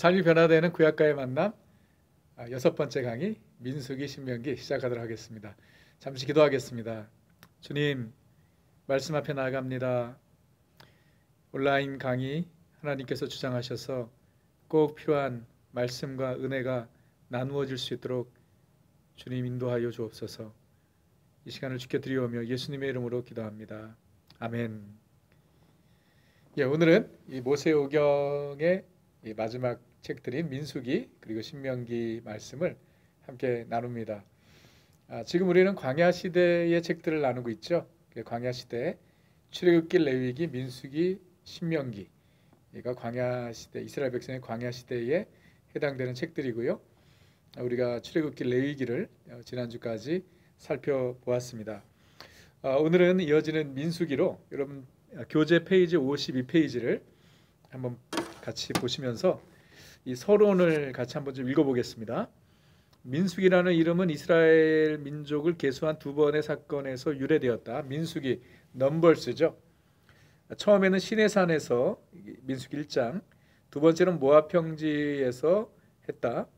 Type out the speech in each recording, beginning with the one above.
삶이 변화되는 구약과의 만남, 여섯 번째 강의 민수기 신명기 시작하도록 하겠습니다. 잠시 기도하겠습니다. 주님, 말씀 앞에 나아갑니다. 온라인 강의 하나님께서 주장하셔서 꼭 필요한 말씀과 은혜가 나누어질 수 있도록 주님 인도하여 주옵소서. 이 시간을 주께 드리오며 예수님의 이름으로 기도합니다. 아멘. 오늘은 이 모세오경의 마지막 책들인 민수기 그리고 신명기 말씀을 함께 나눕니다. 지금 우리는 광야 시대의 책들을 나누고 있죠. 광야 시대 출애굽기, 레위기, 민수기, 신명기가 광야 시대, 이스라엘 백성의 광야 시대에 해당되는 책들이고요. 우리가 출애굽기, 레위기를 지난주까지 살펴보았습니다. 오늘은 이어지는 민수기로 여러분 교재 페이지 52페이지를 한번 같이 보시면서 이 서론을 같이 한번 좀 읽어보겠습니다. 민수기라는 이름은 이스라엘 민족을 계수한 두 번의 사건에서 유래되었다. 민수기, 넘버스죠. 처음에는 시내산에서 민수기 1장, 두 번째는 모압 평지에서 했다.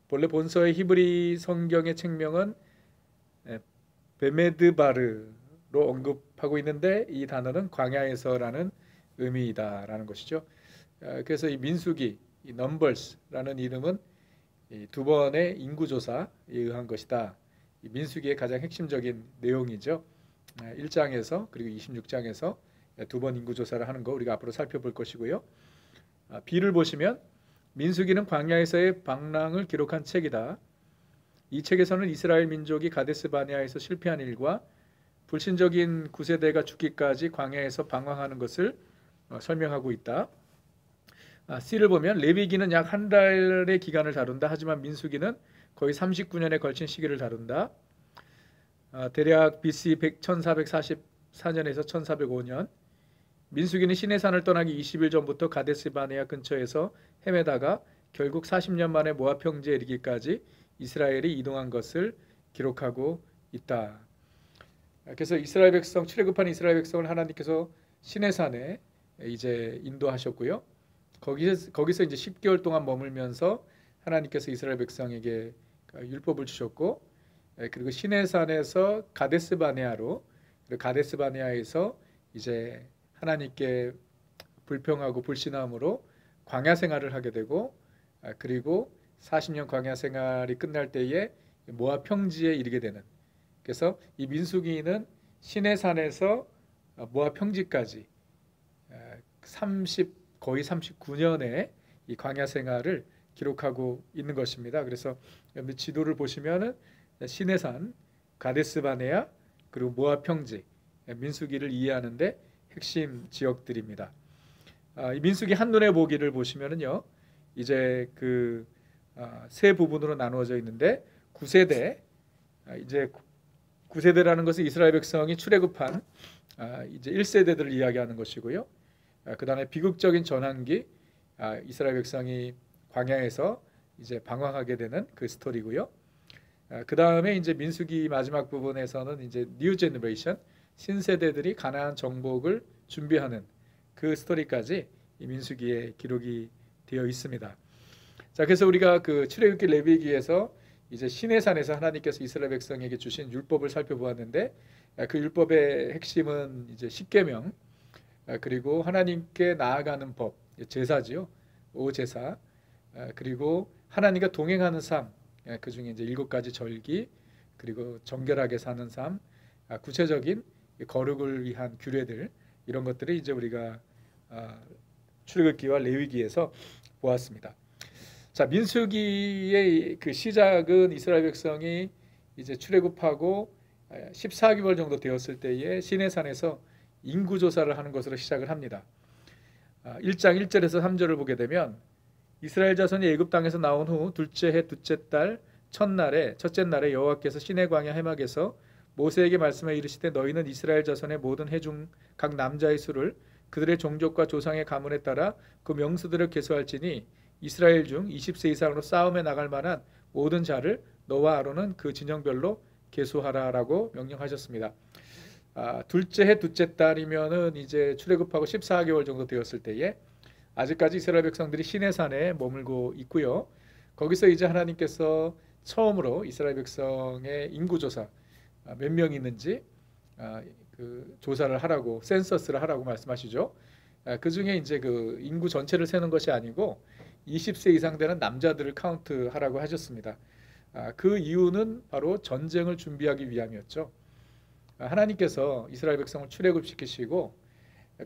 본래 본서의 히브리 성경의 책명은 베메드바르로 언급하고 있는데 이 단어는 광야에서라는 의미이다라는 것이죠. 그래서 이 민수기, 이 넘버스라는 이름은 이 두 번의 인구조사에 의한 것이다. 이 민수기의 가장 핵심적인 내용이죠. 1장에서 그리고 26장에서 두 번 인구조사를 하는 거 우리가 앞으로 살펴볼 것이고요. B를 보시면 민수기는 광야에서의 방랑을 기록한 책이다. 이 책에서는 이스라엘 민족이 가데스 바네아에서 실패한 일과 불신적인 9세대가 죽기까지 광야에서 방황하는 것을 설명하고 있다. C를 보면 레위기는 약 한 달의 기간을 다룬다. 하지만 민수기는 거의 39년에 걸친 시기를 다룬다. 대략 BC 1444년에서 1405년. 민수기는 시내산을 떠나기 20일 전부터 가데스 바네아 근처에서 헤매다가 결국 40년 만에 모압 평지에 이르기까지 이스라엘이 이동한 것을 기록하고 있다. 그래서 이스라엘 백성, 출애굽한 이스라엘 백성을 하나님께서 시내산에 이제 인도하셨고요. 거기서 이제 10개월 동안 머물면서 하나님께서 이스라엘 백성에게 율법을 주셨고, 그리고 시내산에서 가데스 바네아로, 그리고 가데스 바네아에서 이제 하나님께 불평하고 불신함으로 광야 생활을 하게 되고, 그리고 40년 광야 생활이 끝날 때에 모압 평지에 이르게 되는. 그래서 이 민수기는 시내산에서 모압 평지까지 거의 39년의 이 광야 생활을 기록하고 있는 것입니다. 그래서 지도를 보시면은 시내산, 가데스 바네아, 그리고 모압 평지, 민수기를 이해하는데 핵심 지역들입니다. 이 민수기 한눈에 보기를 보시면은요, 이제 그 세 부분으로 나누어져 있는데 9세대, 이제 9세대라는 것은 이스라엘 백성이 출애굽한 이제 1세대들을 이야기하는 것이고요. 그 다음에 비극적인 전환기, 이스라엘 백성이 광야에서 이제 방황하게 되는 그 스토리고요. 그 다음에 이제 민수기 마지막 부분에서는 이제 뉴 제너레이션, 신세대들이 가나안 정복을 준비하는 그 스토리까지 이 민수기에 기록이 되어 있습니다. 자, 그래서 우리가 그 출애굽기, 레위기에서 이제 시내산에서 하나님께서 이스라엘 백성에게 주신 율법을 살펴보았는데, 그 율법의 핵심은 이제 십계명, 그리고 하나님께 나아가는 법, 제사지요, 오제사, 그리고 하나님과 동행하는 삶, 그 중에 이제 7가지 절기, 그리고 정결하게 사는 삶, 구체적인 거룩을 위한 규례들, 이런 것들을 이제 우리가 출애굽기와 레위기에서 보았습니다. 자, 민수기의 그 시작은 이스라엘 백성이 이제 출애굽하고 14개월 정도 되었을 때에 시내산에서 인구조사를 하는 것으로 시작을 합니다. 1장 1절에서 3절을 보게 되면 이스라엘 자손이 애굽 땅에서 나온 후 둘째 해 둘째 달 첫째 날에 여호와께서 시내 광야 해막에서 모세에게 말씀해 이르시되 너희는 이스라엘 자손의 모든 해 중 각 남자의 수를 그들의 종족과 조상의 가문에 따라 그 명수들을 계수할지니 이스라엘 중 20세 이상으로 싸움에 나갈 만한 모든 자를 너와 아론은 그 진영별로 계수하라라고 명령하셨습니다. 둘째 해 둘째 달이면은 이제 출애굽하고 14개월 정도 되었을 때에 아직까지 이스라엘 백성들이 시내산에 머물고 있고요. 거기서 이제 하나님께서 처음으로 이스라엘 백성의 인구조사 몇 명 있는지 그 조사를 하라고, 센서스를 하라고 말씀하시죠. 그 중에 이제 그 인구 전체를 세는 것이 아니고 20세 이상 되는 남자들을 카운트하라고 하셨습니다. 그 이유는 바로 전쟁을 준비하기 위함이었죠. 하나님께서 이스라엘 백성을 출애굽시키시고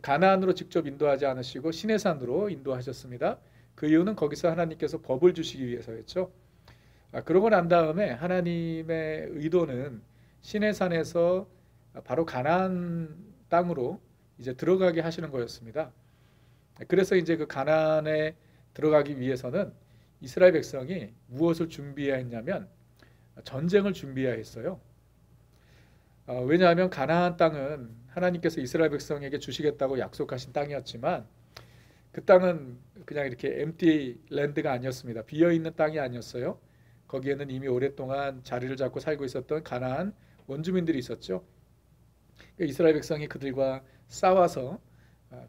가나안으로 직접 인도하지 않으시고 시내산으로 인도하셨습니다. 그 이유는 거기서 하나님께서 법을 주시기 위해서였죠. 그러고 난 다음에 하나님의 의도는 시내산에서 바로 가나안 땅으로 이제 들어가게 하시는 거였습니다. 그래서 이제 그 가나안에 들어가기 위해서는 이스라엘 백성이 무엇을 준비해야 했냐면 전쟁을 준비해야 했어요. 왜냐하면 가나안 땅은 하나님께서 이스라엘 백성에게 주시겠다고 약속하신 땅이었지만 그 땅은 그냥 이렇게 엠티 랜드가 아니었습니다. 비어있는 땅이 아니었어요. 거기에는 이미 오랫동안 자리를 잡고 살고 있었던 가나안 원주민들이 있었죠. 이스라엘 백성이 그들과 싸워서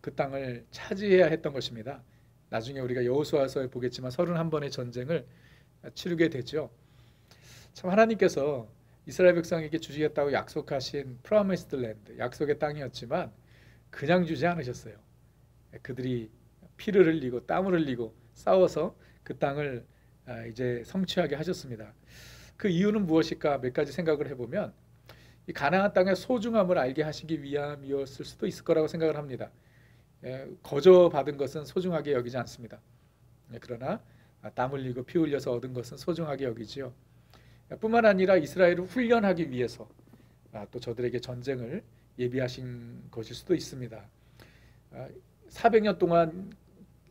그 땅을 차지해야 했던 것입니다. 나중에 우리가 여호수아서에 보겠지만 31번의 전쟁을 치르게 되죠. 참 하나님께서 이스라엘 백성에게 주시겠다고 약속하신 프로미스드 랜드, 약속의 땅이었지만 그냥 주지 않으셨어요. 그들이 피를 흘리고 땀을 흘리고 싸워서 그 땅을 이제 성취하게 하셨습니다. 그 이유는 무엇일까? 몇 가지 생각을 해보면 이 가나안 땅의 소중함을 알게 하시기 위함이었을 수도 있을 거라고 생각을 합니다. 거저 받은 것은 소중하게 여기지 않습니다. 그러나 땀 흘리고 피 흘려서 얻은 것은 소중하게 여기지요. 뿐만 아니라 이스라엘을 훈련하기 위해서 또 저들에게 전쟁을 예비하신 것일 수도 있습니다. 400년 동안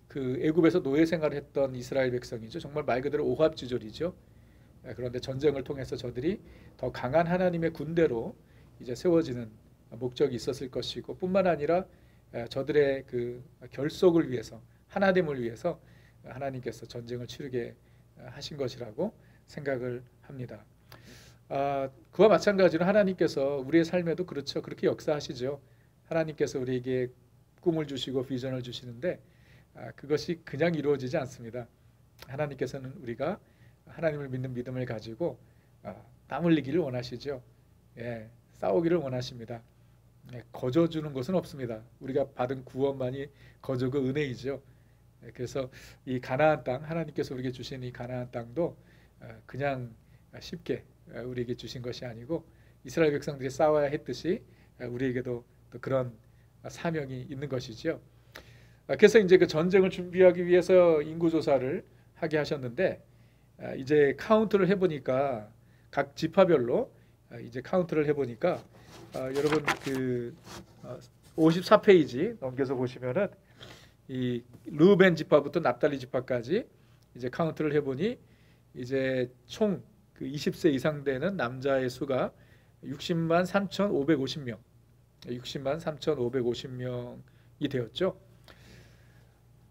그 애굽에서 노예 생활을 했던 이스라엘 백성이죠. 정말 말 그대로 오합지졸이죠. 그런데 전쟁을 통해서 저들이 더 강한 하나님의 군대로 이제 세워지는 목적이 있었을 것이고, 뿐만 아니라 저들의 그 결속을 위해서, 하나됨을 위해서 하나님께서 전쟁을 치르게 하신 것이라고 생각을 합니다. 그와 마찬가지로 하나님께서 우리의 삶에도 그렇죠. 그렇게 역사하시죠. 하나님께서 우리에게 꿈을 주시고 비전을 주시는데 그것이 그냥 이루어지지 않습니다. 하나님께서는 우리가 하나님을 믿는 믿음을 가지고 땀 흘리기를 원하시죠. 싸우기를 원하십니다. 거저 주는 것은 없습니다. 우리가 받은 구원만이 거저 그 은혜이죠. 그래서 이 가나안 땅, 하나님께서 우리에게 주신 이 가나안 땅도 그냥 쉽게 우리에게 주신 것이 아니고 이스라엘 백성들이 싸워야 했듯이 우리에게도 또 그런 사명이 있는 것이죠. 그래서 이제 그 전쟁을 준비하기 위해서 인구조사를 하게 하셨는데 이제 카운트를 해보니까 각 지파별로 이제 카운트를 해보니까 여러분 그 54페이지 넘겨서 보시면은 이 르우벤 지파부터 납달리 지파까지 이제 카운트를 해보니 이제 총 그 20세 이상 되는 남자의 수가 60만 3,550명, 60만 3,550명이 되었죠.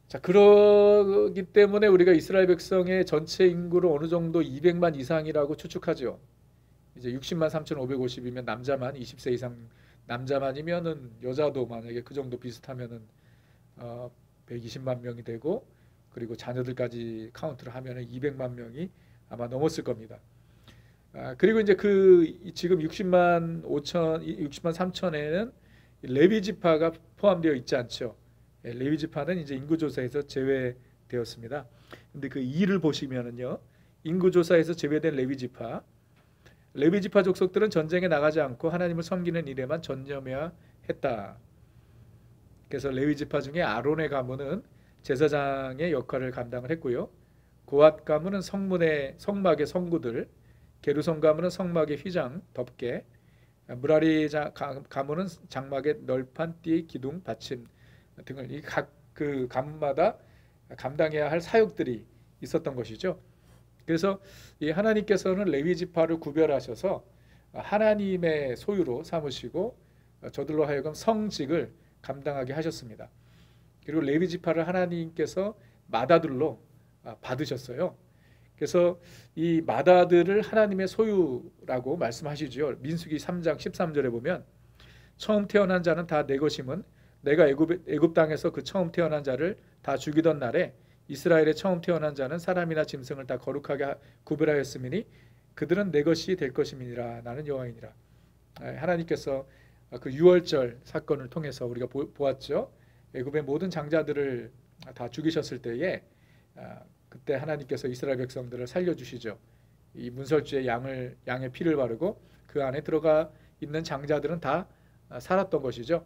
자, 그러기 때문에 우리가 이스라엘 백성의 전체 인구를 어느 정도 200만 이상이라고 추측하죠. 이제 60만 3,550이면 남자만 20세 이상 남자만이면은 여자도 만약에 그 정도 비슷하면은 120만 명이 되고, 그리고 자녀들까지 카운트를 하면은 200만 명이 아마 넘었을 겁니다. 그리고 이제 그 지금 60만 3천에는 레위 지파가 포함되어 있지 않죠. 레위 지파는 이제 인구조사에서 제외되었습니다. 근데 그 2를 보시면은요, 인구조사에서 제외된 레위 지파 족속들은 전쟁에 나가지 않고 하나님을 섬기는 일에만 전념해야 했다. 그래서 레위 지파 중에 아론의 가문은 제사장의 역할을 감당을 했고요. 고앗 가문은 성막의 성구들, 게르손 가문은 성막의 휘장, 덮개, 무라리 가문은 장막의 널판 띠, 기둥, 받침 등을 이 각 그 가문마다 감당해야 할 사역들이 있었던 것이죠. 그래서 이 하나님께서는 레위 지파를 구별하셔서 하나님의 소유로 삼으시고 저들로 하여금 성직을 감당하게 하셨습니다. 그리고 레위 지파를 하나님께서 맏아들로 받으셨어요. 그래서 이 맏아들을 하나님의 소유라고 말씀하시죠. 민수기 3장 13절에 보면 처음 태어난 자는 다 내 것임은 내가 애굽 땅에서 그 처음 태어난 자를 다 죽이던 날에 이스라엘의 처음 태어난 자는 사람이나 짐승을 다 거룩하게 구별하였음이니 그들은 내 것이 될 것임이니라. 나는 여호와이니라. 하나님께서 그 유월절 사건을 통해서 우리가 보았죠. 애굽의 모든 장자들을 다 죽이셨을 때에 그때 하나님께서 이스라엘 백성들을 살려주시죠. 이 문설주에 양의 피를 바르고 그 안에 들어가 있는 장자들은 다 살았던 것이죠.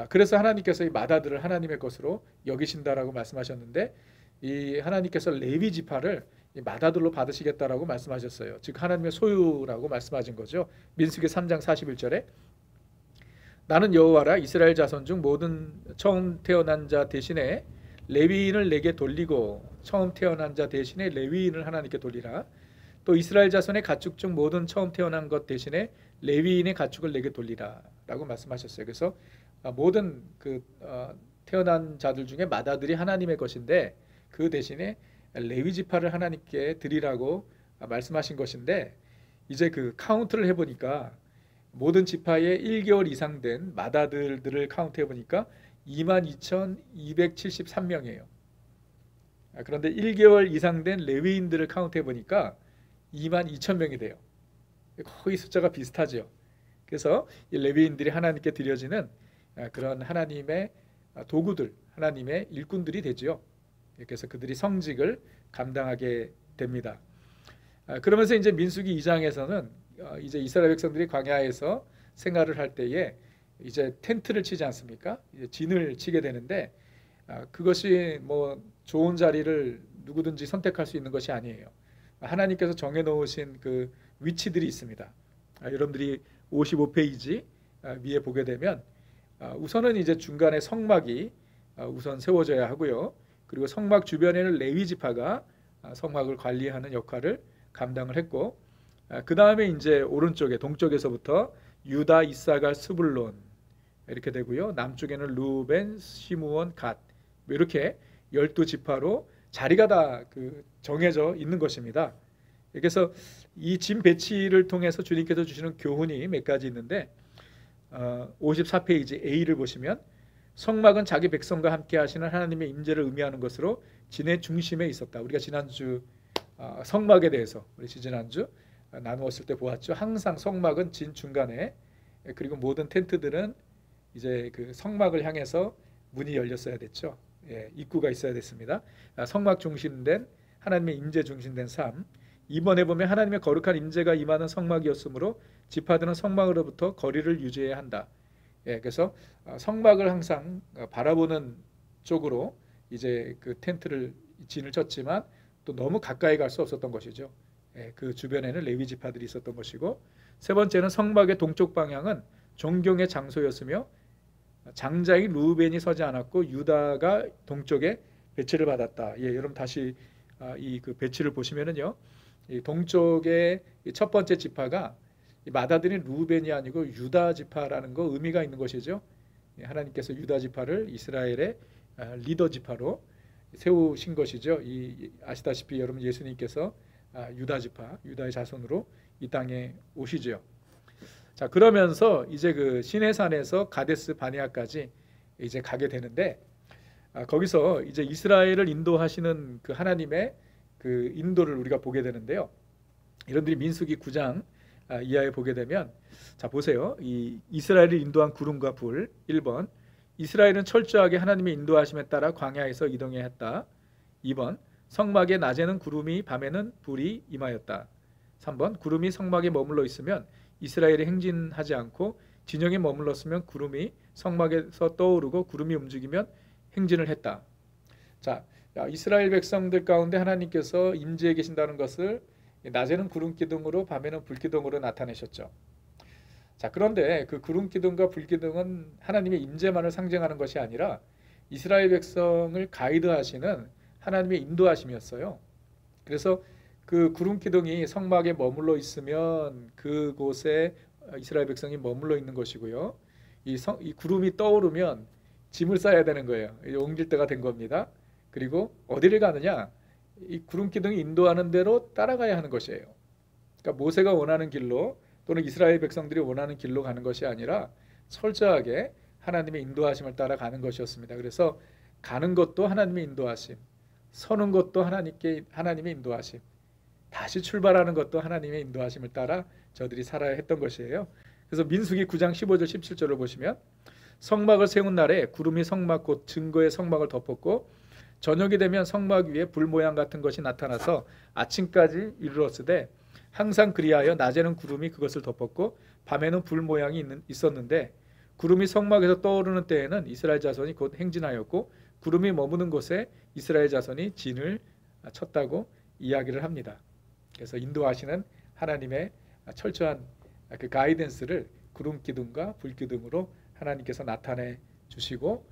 그래서 하나님께서 이 마다들을 하나님의 것으로 여기신다라고 말씀하셨는데, 이 하나님께서 레위 지파를 이 마다들로 받으시겠다라고 말씀하셨어요. 즉 하나님의 소유라고 말씀하신 거죠. 민수기 3장 41절에 나는 여호와라. 이스라엘 자손 중 모든 처음 태어난 자 대신에 레위인을 내게 돌리고, 처음 태어난 자 대신에 레위인을 하나님께 돌리라. 또 이스라엘 자손의 가축 중 모든 처음 태어난 것 대신에 레위인의 가축을 내게 돌리라 라고 말씀하셨어요. 그래서 모든 태어난 자들 중에 마다들이 하나님의 것인데 그 대신에 레위 지파를 하나님께 드리라고 말씀하신 것인데, 이제 그 카운트를 해보니까 모든 지파의 1개월 이상 된 마다들을 카운트 해보니까 22,273명이에요. 그런데 1개월 이상 된 레위인들을 카운트 해보니까 22,000명이 돼요. 거의 숫자가 비슷하죠. 그래서 이 레위인들이 하나님께 드려지는 그런 하나님의 도구들, 하나님의 일꾼들이 되죠. 그래서 그들이 성직을 감당하게 됩니다. 그러면서 이제 민수기 2장에서는 이제 이스라엘 백성들이 광야에서 생활을 할 때에 이제 텐트를 치지 않습니까? 이제 진을 치게 되는데 그것이 뭐 좋은 자리를 누구든지 선택할 수 있는 것이 아니에요. 하나님께서 정해 놓으신 그 위치들이 있습니다. 여러분들이 55페이지 위에 보게 되면 우선은 이제 중간에 성막이 우선 세워져야 하고요. 그리고 성막 주변에는 레위 지파가 성막을 관리하는 역할을 감당을 했고, 그 다음에 이제 오른쪽에 동쪽에서부터 유다, 이사갈, 스불론 이렇게 되고요. 남쪽에는 루벤, 시므온, 갓 이렇게 12지파로 자리가 다 정해져 있는 것입니다. 그래서 이 짐 배치를 통해서 주님께서 주시는 교훈이 몇 가지 있는데, 54페이지 A를 보시면 성막은 자기 백성과 함께 하시는 하나님의 임재를 의미하는 것으로 진의 중심에 있었다. 우리가 지난주 성막에 대해서 우리 지난주 나누었을 때 보았죠. 항상 성막은 진 중간에, 그리고 모든 텐트들은 이제 그 성막을 향해서 문이 열렸어야 됐죠. 입구가 있어야 됐습니다. 성막 중심된 하나님의 임재 중심된 삶. 이번에 보면 하나님의 거룩한 임재가 임하는 성막이었으므로 지파들은 성막으로부터 거리를 유지해야 한다. 그래서 성막을 항상 바라보는 쪽으로 이제 그 텐트를 진을 쳤지만 또 너무 가까이 갈 수 없었던 것이죠. 그 주변에는 레위 지파들이 있었던 것이고, 세 번째는 성막의 동쪽 방향은 존경의 장소였으며 장자인 루벤이 서지 않았고 유다가 동쪽에 배치를 받았다. 여러분 다시 이 그 배치를 보시면은요, 이 동쪽의 첫 번째 지파가 마다들인 루벤이 아니고 유다 지파라는 거 의미가 있는 것이죠. 하나님께서 유다 지파를 이스라엘의 리더 지파로 세우신 것이죠. 아시다시피 여러분 예수님께서 유다 지파, 유다의 자손으로 이 땅에 오시죠. 자, 그러면서 이제 그 시내산에서 가데스 바네아까지 이제 가게 되는데, 거기서 이제 이스라엘을 인도하시는 그 하나님의 그 인도를 우리가 보게 되는데요. 여러분들이 민수기 9장 이하에 보게 되면, 자 보세요. 이 이스라엘을 인도한 구름과 불. 1번, 이스라엘은 철저하게 하나님의 인도하심에 따라 광야에서 이동해야 했다. 2번, 성막에 낮에는 구름이 밤에는 불이 임하였다. 3번, 구름이 성막에 머물러 있으면 이스라엘이 행진하지 않고 진영에 머물렀으면 구름이 성막에서 떠오르고 구름이 움직이면 행진을 했다. 자, 이스라엘 백성들 가운데 하나님께서 임재해 계신다는 것을 낮에는 구름 기둥으로 밤에는 불 기둥으로 나타내셨죠. 자, 그런데 그 구름 기둥과 불 기둥은 하나님의 임재만을 상징하는 것이 아니라 이스라엘 백성을 가이드하시는 하나님의 인도하심이었어요. 그래서 그 구름 기둥이 성막에 머물러 있으면 그곳에 이스라엘 백성이 머물러 있는 것이고요. 이 구름이 떠오르면 짐을 싸야 되는 거예요. 옮길 때가 된 겁니다. 그리고 어디를 가느냐? 이 구름 기둥이 인도하는 대로 따라가야 하는 것이에요. 그러니까 모세가 원하는 길로 또는 이스라엘 백성들이 원하는 길로 가는 것이 아니라 철저하게 하나님의 인도하심을 따라 가는 것이었습니다. 그래서 가는 것도 하나님의 인도하심, 서는 것도 하나님의 인도하심, 다시 출발하는 것도 하나님의 인도하심을 따라 저들이 살아야 했던 것이에요. 그래서 민수기 9장 15절 17절을 보시면 성막을 세운 날에 구름이 성막 곧 증거의 성막을 덮었고 저녁이 되면 성막 위에 불 모양 같은 것이 나타나서 아침까지 이르렀으되 항상 그리하여 낮에는 구름이 그것을 덮었고 밤에는 불 모양이 있었는데 구름이 성막에서 떠오르는 때에는 이스라엘 자손이 곧 행진하였고 구름이 머무는 곳에 이스라엘 자손이 진을 쳤다고 이야기를 합니다. 그래서 인도하시는 하나님의 철저한 그 가이던스를 구름 기둥과 불 기둥으로 하나님께서 나타내 주시고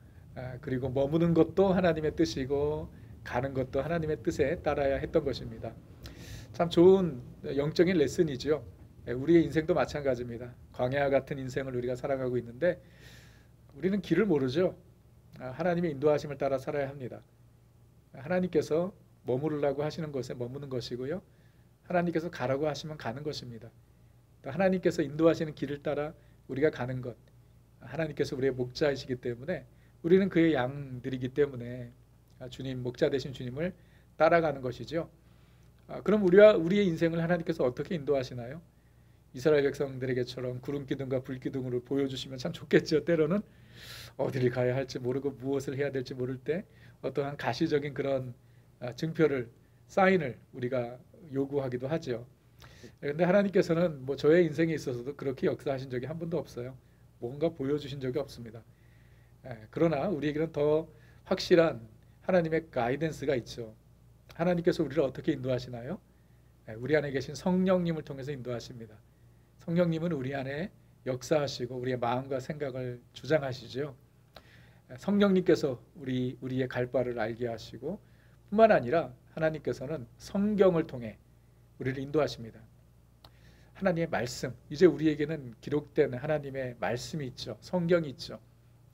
그리고 머무는 것도 하나님의 뜻이고 가는 것도 하나님의 뜻에 따라야 했던 것입니다. 참 좋은 영적인 레슨이죠. 우리의 인생도 마찬가지입니다. 광야 같은 인생을 우리가 살아가고 있는데 우리는 길을 모르죠. 하나님의 인도하심을 따라 살아야 합니다. 하나님께서 머무르라고 하시는 곳에 머무는 것이고요. 하나님께서 가라고 하시면 가는 것입니다. 하나님께서 인도하시는 길을 따라 우리가 가는 것, 하나님께서 우리의 목자이시기 때문에 우리는 그의 양들이기 때문에 주님, 목자 되신 주님을 따라가는 것이죠. 그럼 우리의 인생을 하나님께서 어떻게 인도하시나요? 이스라엘 백성들에게처럼 구름 기둥과 불 기둥으로 보여주시면 참 좋겠죠. 때로는 어디를 가야 할지 모르고 무엇을 해야 될지 모를 때 어떠한 가시적인 그런 증표를, 사인을 우리가 요구하기도 하죠. 그런데 하나님께서는 뭐 저의 인생에 있어서도 그렇게 역사하신 적이 한 번도 없어요. 뭔가 보여주신 적이 없습니다. 그러나 우리에게는 더 확실한 하나님의 가이던스가 있죠. 하나님께서 우리를 어떻게 인도하시나요? 우리 안에 계신 성령님을 통해서 인도하십니다. 성령님은 우리 안에 역사하시고 우리의 마음과 생각을 주장하시죠. 성령님께서 우리의 갈 바를 알게 하시고 뿐만 아니라 하나님께서는 성경을 통해 우리를 인도하십니다. 하나님의 말씀, 이제 우리에게는 기록된 하나님의 말씀이 있죠. 성경이 있죠.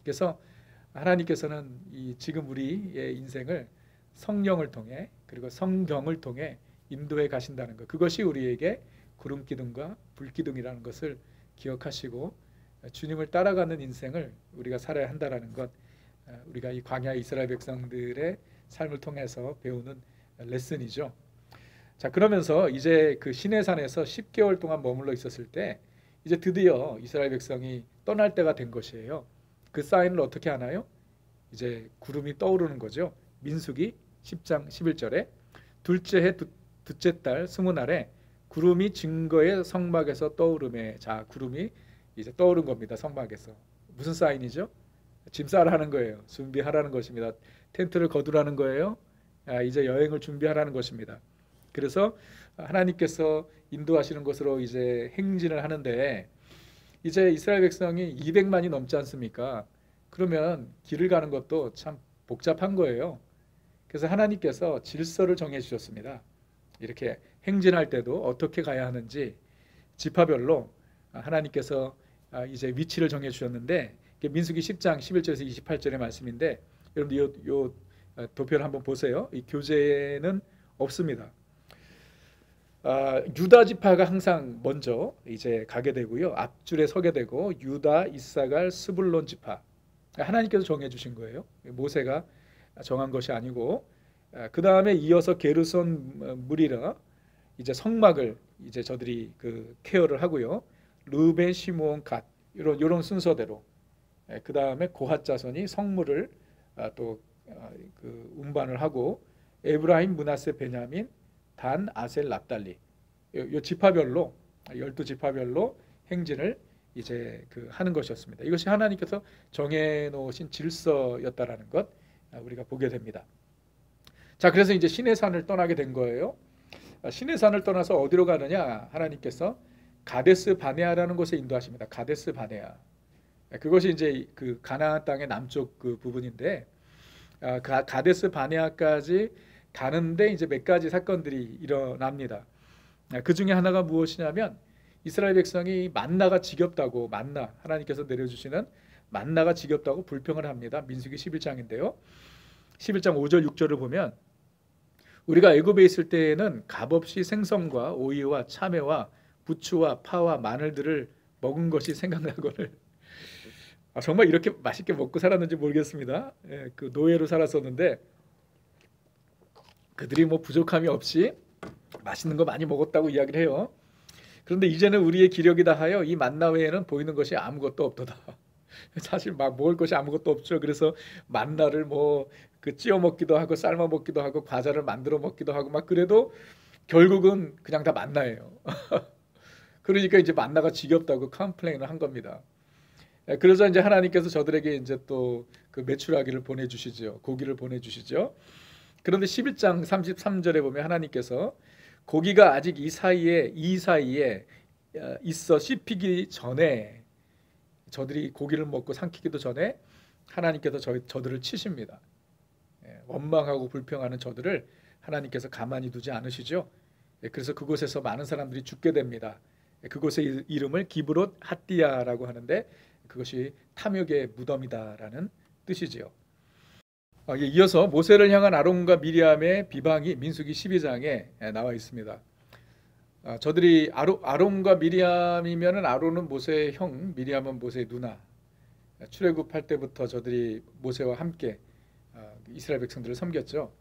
그래서 하나님께서는 지금 우리의 인생을 성령을 통해 그리고 성경을 통해 인도해 가신다는 것, 그것이 우리에게 구름 기둥과 불 기둥이라는 것을 기억하시고 주님을 따라가는 인생을 우리가 살아야 한다는 것, 우리가 이 광야 이스라엘 백성들의 삶을 통해서 배우는 레슨이죠. 자, 그러면서 이제 그 시내산에서 10개월 동안 머물러 있었을 때 이제 드디어 이스라엘 백성이 떠날 때가 된 것이에요. 그 사인을 어떻게 하나요? 이제 구름이 떠오르는 거죠. 민수기 10장 11절에 둘째 해 둘째 달 20날에 구름이 증거의 성막에서 떠오르매. 자, 구름이 이제 떠오른 겁니다. 성막에서. 무슨 사인이죠? 짐 싸라는 거예요. 준비하라는 것입니다. 텐트를 거두라는 거예요. 이제 여행을 준비하라는 것입니다. 그래서 하나님께서 인도하시는 것으로 이제 행진을 하는데 이제 이스라엘 백성이 200만이 넘지 않습니까? 그러면 길을 가는 것도 참 복잡한 거예요. 그래서 하나님께서 질서를 정해 주셨습니다. 이렇게 행진할 때도 어떻게 가야 하는지 지파별로 하나님께서 이제 위치를 정해 주셨는데 민수기 10장 11절에서 28절의 말씀인데 여러분들 요 도표를 한번 보세요. 이 교재에는 없습니다. 유다 지파가 항상 먼저 이제 가게 되고요. 앞줄에 서게 되고 유다, 이사갈, 스불론 지파, 하나님께서 정해 주신 거예요. 모세가 정한 것이 아니고 그 다음에 이어서 게르손, 무리라 이제 성막을 이제 저들이 그 케어를 하고요. 르벤, 시므온, 갓 이런 순서대로 그 다음에 고핫 자손이 성물을 또 그 운반을 하고 에브라임, 므낫세, 베냐민, 단, 아셀, 납달리 요 지파별로 12지파별로 행진을 이제 그 하는 것이었습니다. 이것이 하나님께서 정해 놓으신 질서였다라는 것 우리가 보게 됩니다. 자, 그래서 이제 시내산을 떠나게 된 거예요. 시내산을 떠나서 어디로 가느냐? 하나님께서 가데스 바네아라는 곳에 인도하십니다. 가데스 바네아. 그것이 이제 그 가나안 땅의 남쪽 그 부분인데 가데스 바네아까지 가는데 이제 몇 가지 사건들이 일어납니다. 그 중에 하나가 무엇이냐면 이스라엘 백성이 만나가 지겹다고, 하나님께서 내려주시는 만나가 지겹다고 불평을 합니다. 민수기 11장인데요. 11장 5절 6절을 보면 우리가 애굽에 있을 때에는 값없이 생선과 오이와 참외와 부추와 파와 마늘들을 먹은 것이 생각나거늘 정말 이렇게 맛있게 먹고 살았는지 모르겠습니다. 예, 그 노예로 살았었는데 그들이 뭐 부족함이 없이 맛있는 거 많이 먹었다고 이야기를 해요. 그런데 이제는 우리의 기력이 다하여 이 만나 외에는 보이는 것이 아무것도 없도다. 사실 막 먹을 것이 아무것도 없죠. 그래서 만나를 뭐 그 찌어 먹기도 하고 삶아 먹기도 하고 과자를 만들어 먹기도 하고 막 그래도 결국은 그냥 다 만나예요. 그러니까 이제 만나가 지겹다고 컴플레인을 한 겁니다. 그래서 이제 하나님께서 저들에게 이제 또 그 메추라기를 보내주시죠. 고기를 보내주시죠. 그런데 11장 33절에 보면 하나님께서 고기가 아직 이 사이에 있어 씹히기 전에 저들이 고기를 먹고 삼키기도 전에 하나님께서 저들을 치십니다. 원망하고 불평하는 저들을 하나님께서 가만히 두지 않으시죠. 그래서 그곳에서 많은 사람들이 죽게 됩니다. 그곳의 이름을 기브롯 핫디야라고 하는데 그것이 탐욕의 무덤이다라는 뜻이지요. 이어서 모세를 향한 아론과 미리암의 비방이 민수기 12장에 나와 있습니다. 저들이 아론과 미리암이면은 아론은 모세의 형, 미리암은 모세의 누나. 출애굽할 때부터 저들이 모세와 함께 이스라엘 백성들을 섬겼죠.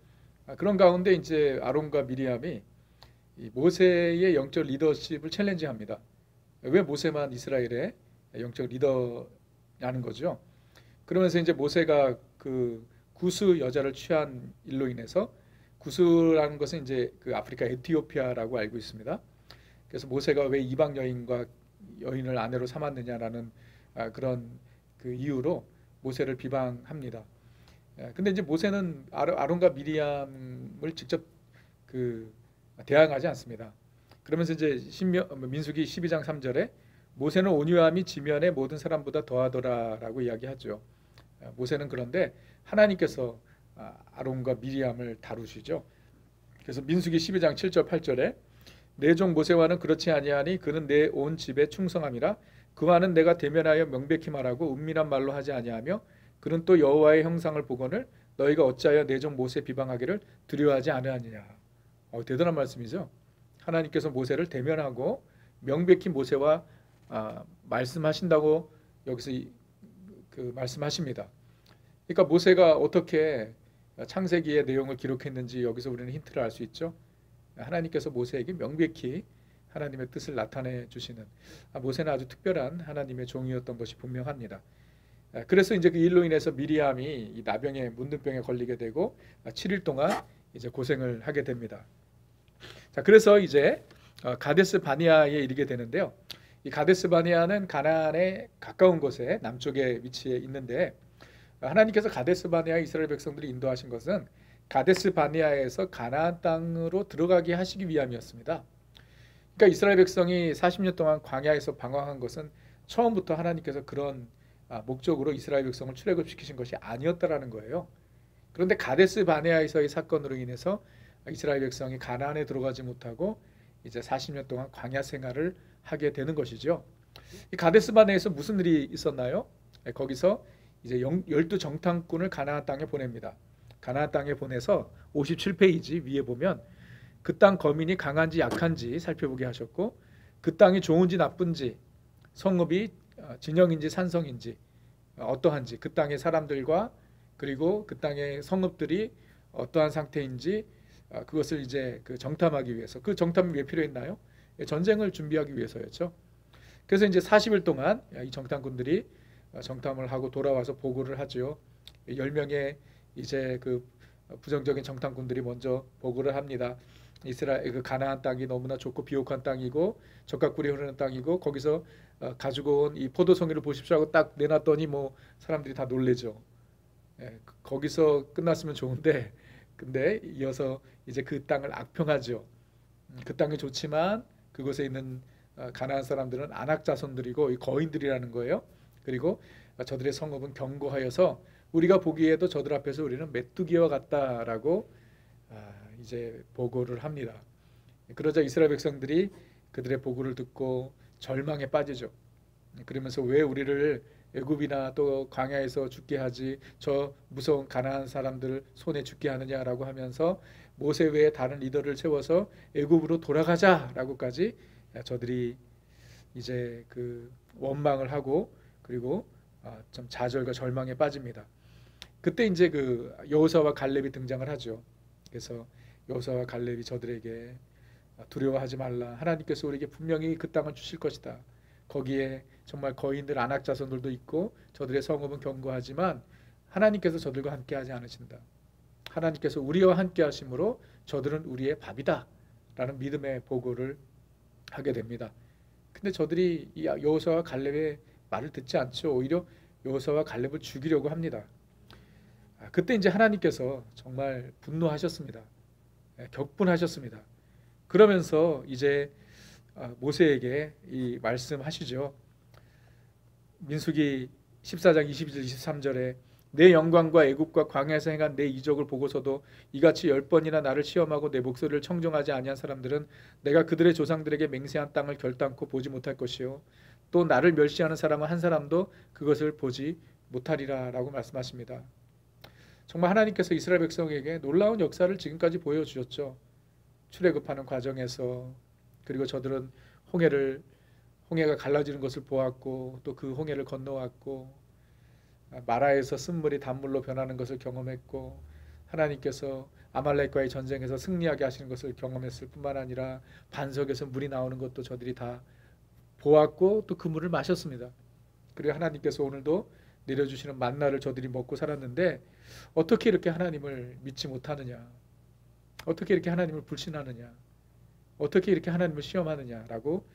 그런 가운데 이제 아론과 미리암이 이 모세의 영적 리더십을 챌린지합니다. 왜 모세만 이스라엘의 영적 리더라는 거죠. 그러면서 이제 모세가 그 구스 여자를 취한 일로 인해서 구스라는 것은 이제 그 아프리카 에티오피아라고 알고 있습니다. 그래서 모세가 왜 이방 여인을 아내로 삼았느냐라는 그런 그 이유로 모세를 비방합니다. 근데 이제 모세는 아론과 미리암을 직접 그 대항하지 않습니다. 그러면서 이제 민수기 12장 3절에 모세는 온유함이 지면의 모든 사람보다 더하더라라고 이야기하죠. 모세는 그런데 하나님께서 아론과 미리암을 다루시죠. 그래서 민수기 12장 7절 8절에 내 종 모세와는 그렇지 아니하니 그는 내 온 집에 충성함이라 그와는 내가 대면하여 명백히 말하고 은밀한 말로 하지 아니하며 그는 또 여호와의 형상을 보거늘 너희가 어찌하여 내 종 모세 비방하기를 두려워하지 않으느냐. 대단한 말씀이죠. 하나님께서 모세를 대면하고 명백히 모세와 말씀하신다고 여기서 그 말씀하십니다. 그러니까 모세가 어떻게 창세기의 내용을 기록했는지 여기서 우리는 힌트를 알 수 있죠. 하나님께서 모세에게 명백히 하나님의 뜻을 나타내 주시는 모세는 아주 특별한 하나님의 종이었던 것이 분명합니다. 그래서 이제 그 일로 인해서 미리암이 이 나병에 문둥병에 걸리게 되고 7일 동안 이제 고생을 하게 됩니다. 자, 그래서 이제 가데스 바네아에 이르게 되는데요. 이 가데스 바네아는 가나안에 가까운 곳에 남쪽에 위치해 있는데 하나님께서 가데스 바네아 이스라엘 백성들이 인도하신 것은 가데스 바네아에서 가나안 땅으로 들어가게 하시기 위함이었습니다. 그러니까 이스라엘 백성이 40년 동안 광야에서 방황한 것은 처음부터 하나님께서 그런 목적으로 이스라엘 백성을 출애굽시키신 것이 아니었다라는 거예요. 그런데 가데스 바네아에서의 사건으로 인해서 이스라엘 백성이 가나안에 들어가지 못하고 이제 40년 동안 광야 생활을 하게 되는 것이죠. 이 가데스 바네아에서 무슨 일이 있었나요? 거기서 이제 12정탐꾼을 가나안 땅에 보냅니다. 가나안 땅에 보내서 57페이지 위에 보면 그 땅 거민이 강한지 약한지 살펴보게 하셨고 그 땅이 좋은지 나쁜지 성읍이 진영인지 산성인지 어떠한지 그 땅의 사람들과 그리고 그 땅의 성읍들이 어떠한 상태인지 그것을 이제 그 정탐하기 위해서 그 정탐이 왜 필요했나요? 전쟁을 준비하기 위해서였죠. 그래서 이제 40일 동안 이 정탐꾼들이 정탐을 하고 돌아와서 보고를 하죠. 10명의 이제 그 부정적인 정탐꾼들이 먼저 보고를 합니다. 이스라엘 그 가나안 땅이 너무나 좋고 비옥한 땅이고 젖과 꿀이 흐르는 땅이고 거기서 가지고 온 이 포도송이를 보십시오 하고 딱 내놨더니 뭐 사람들이 다 놀래죠. 거기서 끝났으면 좋은데 근데 이어서 이제 그 땅을 악평하죠. 그 땅이 좋지만 그곳에 있는 가나안 사람들은 안악 자손들이고 거인들이라는 거예요. 그리고 저들의 성읍은 견고하여서 우리가 보기에도 저들 앞에서 우리는 메뚜기와 같다라고 이제 보고를 합니다. 그러자 이스라엘 백성들이 그들의 보고를 듣고 절망에 빠지죠. 그러면서 왜 우리를 애굽이나 또 광야에서 죽게 하지 저 무서운 가나안 사람들 손에 죽게 하느냐라고 하면서 모세 외에 다른 리더를 세워서 애굽으로 돌아가자라고까지 저들이 이제 그 원망을 하고 그리고 좀 좌절과 절망에 빠집니다. 그때 이제 그 여호수아와 갈렙이 등장을 하죠. 그래서 여호수아와 갈렙이 저들에게 두려워하지 말라. 하나님께서 우리에게 분명히 그 땅을 주실 것이다. 거기에 정말 거인들 안악 자손들도 있고 저들의 성읍은 견고하지만 하나님께서 저들과 함께하지 않으신다. 하나님께서 우리와 함께하심으로 저들은 우리의 밥이다. 라는 믿음의 보고를 하게 됩니다. 근데 저들이 이 여호수아와 갈렙의 말을 듣지 않죠. 오히려 여호수아와 갈렙을 죽이려고 합니다. 그때 이제 하나님께서 정말 분노하셨습니다. 격분하셨습니다. 그러면서 이제 모세에게 이 말씀하시죠. 민수기 14장 22절 23절에 내 영광과 애굽과 광야에서 행한 내 이적을 보고서도 이같이 10번이나 나를 시험하고 내 목소리를 청종하지 아니한 사람들은 내가 그들의 조상들에게 맹세한 땅을 결단코 보지 못할 것이요 또 나를 멸시하는 사람은 한 사람도 그것을 보지 못하리라 라고 말씀하십니다. 정말 하나님께서 이스라엘 백성에게 놀라운 역사를 지금까지 보여주셨죠. 출애굽하는 과정에서, 그리고 저들은 홍해가 갈라지는 것을 보았고 또 그 홍해를 건너왔고 마라에서 쓴물이 단물로 변하는 것을 경험했고 하나님께서 아말렉과의 전쟁에서 승리하게 하시는 것을 경험했을 뿐만 아니라 반석에서 물이 나오는 것도 저들이 다 보았고 또 그 물을 마셨습니다. 그리고 하나님께서 오늘도 내려주시는 만나를 저들이 먹고 살았는데 어떻게 이렇게 하나님을 믿지 못하느냐, 어떻게 이렇게 하나님을 불신하느냐, 어떻게 이렇게 하나님을 시험하느냐라고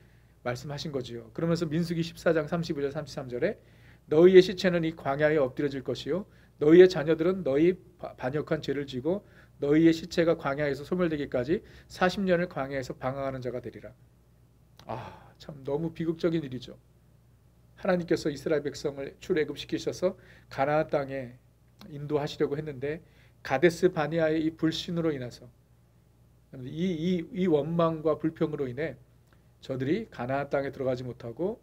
말씀하신 거지요. 그러면서 민수기 14장 35절 33절에 너희의 시체는 이 광야에 엎드려질 것이요 너희의 자녀들은 너희 반역한 죄를 지고 너희의 시체가 광야에서 소멸되기까지 40년을 광야에서 방황하는 자가 되리라. 참 너무 비극적인 일이죠. 하나님께서 이스라엘 백성을 출애굽시키셔서 가나안 땅에 인도하시려고 했는데 가데스 바네아의 이 불신으로 인해서 이 원망과 불평으로 인해 저들이 가나안 땅에 들어가지 못하고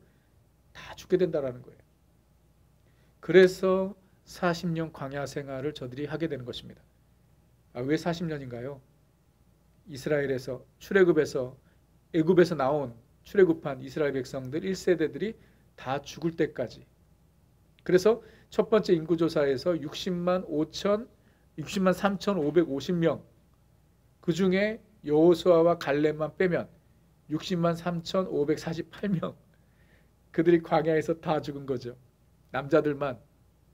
다 죽게 된다라는 거예요. 그래서 40년 광야 생활을 저들이 하게 되는 것입니다. 왜 40년인가요? 이스라엘에서 출애굽에서 애굽에서 나온 출애굽한 이스라엘 백성들 1세대들이 다 죽을 때까지. 그래서 첫 번째 인구조사에서 60만 3,550명, 그 중에 여호수아와 갈렙만 빼면 60만 3,548명, 그들이 광야에서 다 죽은 거죠. 남자들만,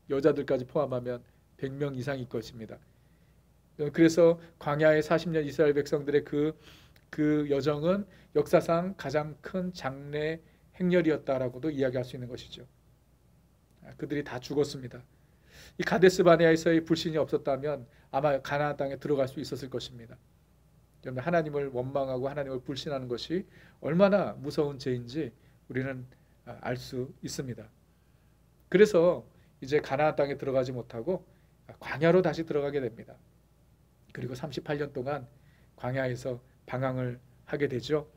여자들까지 포함하면 100명 이상일 것입니다. 그래서 광야의 40년 이스라엘 백성들의 그 여정은 역사상 가장 큰 장래 행렬이었다라고도 이야기할 수 있는 것이죠. 그들이 다 죽었습니다. 이 가데스 바네아에서의 불신이 없었다면 아마 가나안 땅에 들어갈 수 있었을 것입니다. 그러면 하나님을 원망하고 하나님을 불신하는 것이 얼마나 무서운 죄인지 우리는 알 수 있습니다. 그래서 이제 가나안 땅에 들어가지 못하고 광야로 다시 들어가게 됩니다. 그리고 38년 동안 광야에서 방황을 하게 되죠.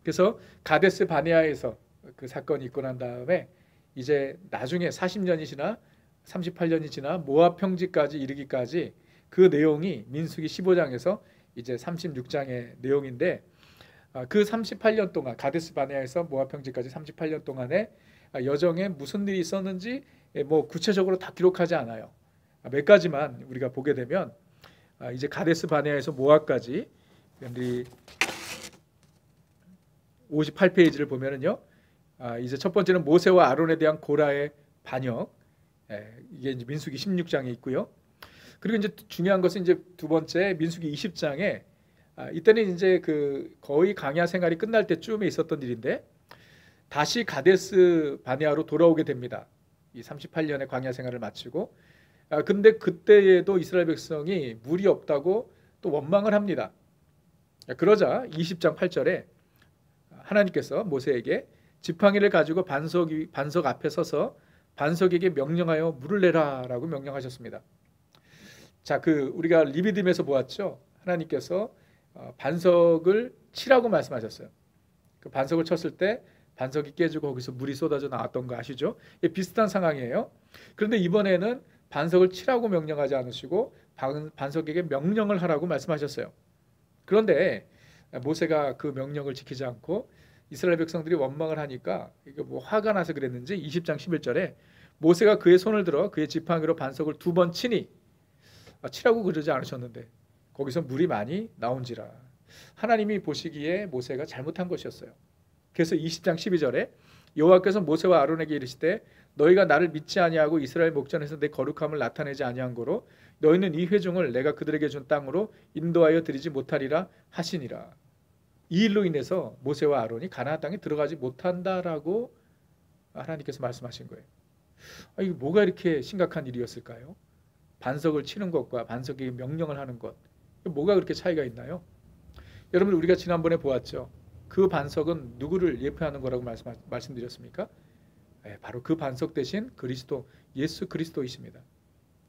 그래서 가데스 바네아에서 그 사건이 있고 난 다음에 이제 나중에 40년이 지나 38년이 지나 모압 평지까지 이르기까지 그 내용이 민수기 15장에서 이제 36장의 내용인데 그 38년 동안 가데스 바네아에서 모압 평지까지 38년 동안에 여정에 무슨 일이 있었는지 뭐 구체적으로 다 기록하지 않아요. 몇 가지만 우리가 보게 되면 이제 가데스 바네아에서 모압까지 우리 58페이지를 보면은요. 이제 첫 번째는 모세와 아론에 대한 고라의 반역. 이게 이제 민수기 16장에 있고요. 그리고 이제 중요한 것은 이제 두 번째 민수기 20장에 이때는 이제 그 거의 광야 생활이 끝날 때쯤에 있었던 일인데 다시 가데스 바네아로 돌아오게 됩니다. 이 38년의 광야 생활을 마치고 근데 그때에도 이스라엘 백성이 물이 없다고 또 원망을 합니다. 그러자 20장 8절에 하나님께서 모세에게 지팡이를 가지고 반석 앞에 서서 반석에게 명령하여 물을 내라라고 명령하셨습니다. 자, 우리가 리비딤에서 보았죠. 하나님께서 반석을 치라고 말씀하셨어요. 그 반석을 쳤을 때 반석이 깨지고 거기서 물이 쏟아져 나왔던 거 아시죠? 비슷한 상황이에요. 그런데 이번에는 반석을 치라고 명령하지 않으시고 반석에게 명령을 하라고 말씀하셨어요. 그런데 모세가 그 명령을 지키지 않고 이스라엘 백성들이 원망을 하니까 이게 뭐 화가 나서 그랬는지 20장 11절에 모세가 그의 손을 들어 그의 지팡이로 반석을 2번 치니, 치라고 그러지 않으셨는데 거기서 물이 많이 나온지라. 하나님이 보시기에 모세가 잘못한 것이었어요. 그래서 20장 12절에 여호와께서 모세와 아론에게 이르시되 너희가 나를 믿지 아니하고 이스라엘 목전에서 내 거룩함을 나타내지 아니한 고로 너희는 이 회중을 내가 그들에게 준 땅으로 인도하여 드리지 못하리라 하시니라. 이 일로 인해서 모세와 아론이 가나안 땅에 들어가지 못한다라고 하나님께서 말씀하신 거예요. 이게 뭐가 이렇게 심각한 일이었을까요? 반석을 치는 것과 반석이 명령을 하는 것, 뭐가 그렇게 차이가 있나요? 여러분, 우리가 지난번에 보았죠. 그 반석은 누구를 예표하는 거라고 말씀드렸습니까? 바로 그 반석 대신 그리스도, 예수 그리스도이십니다.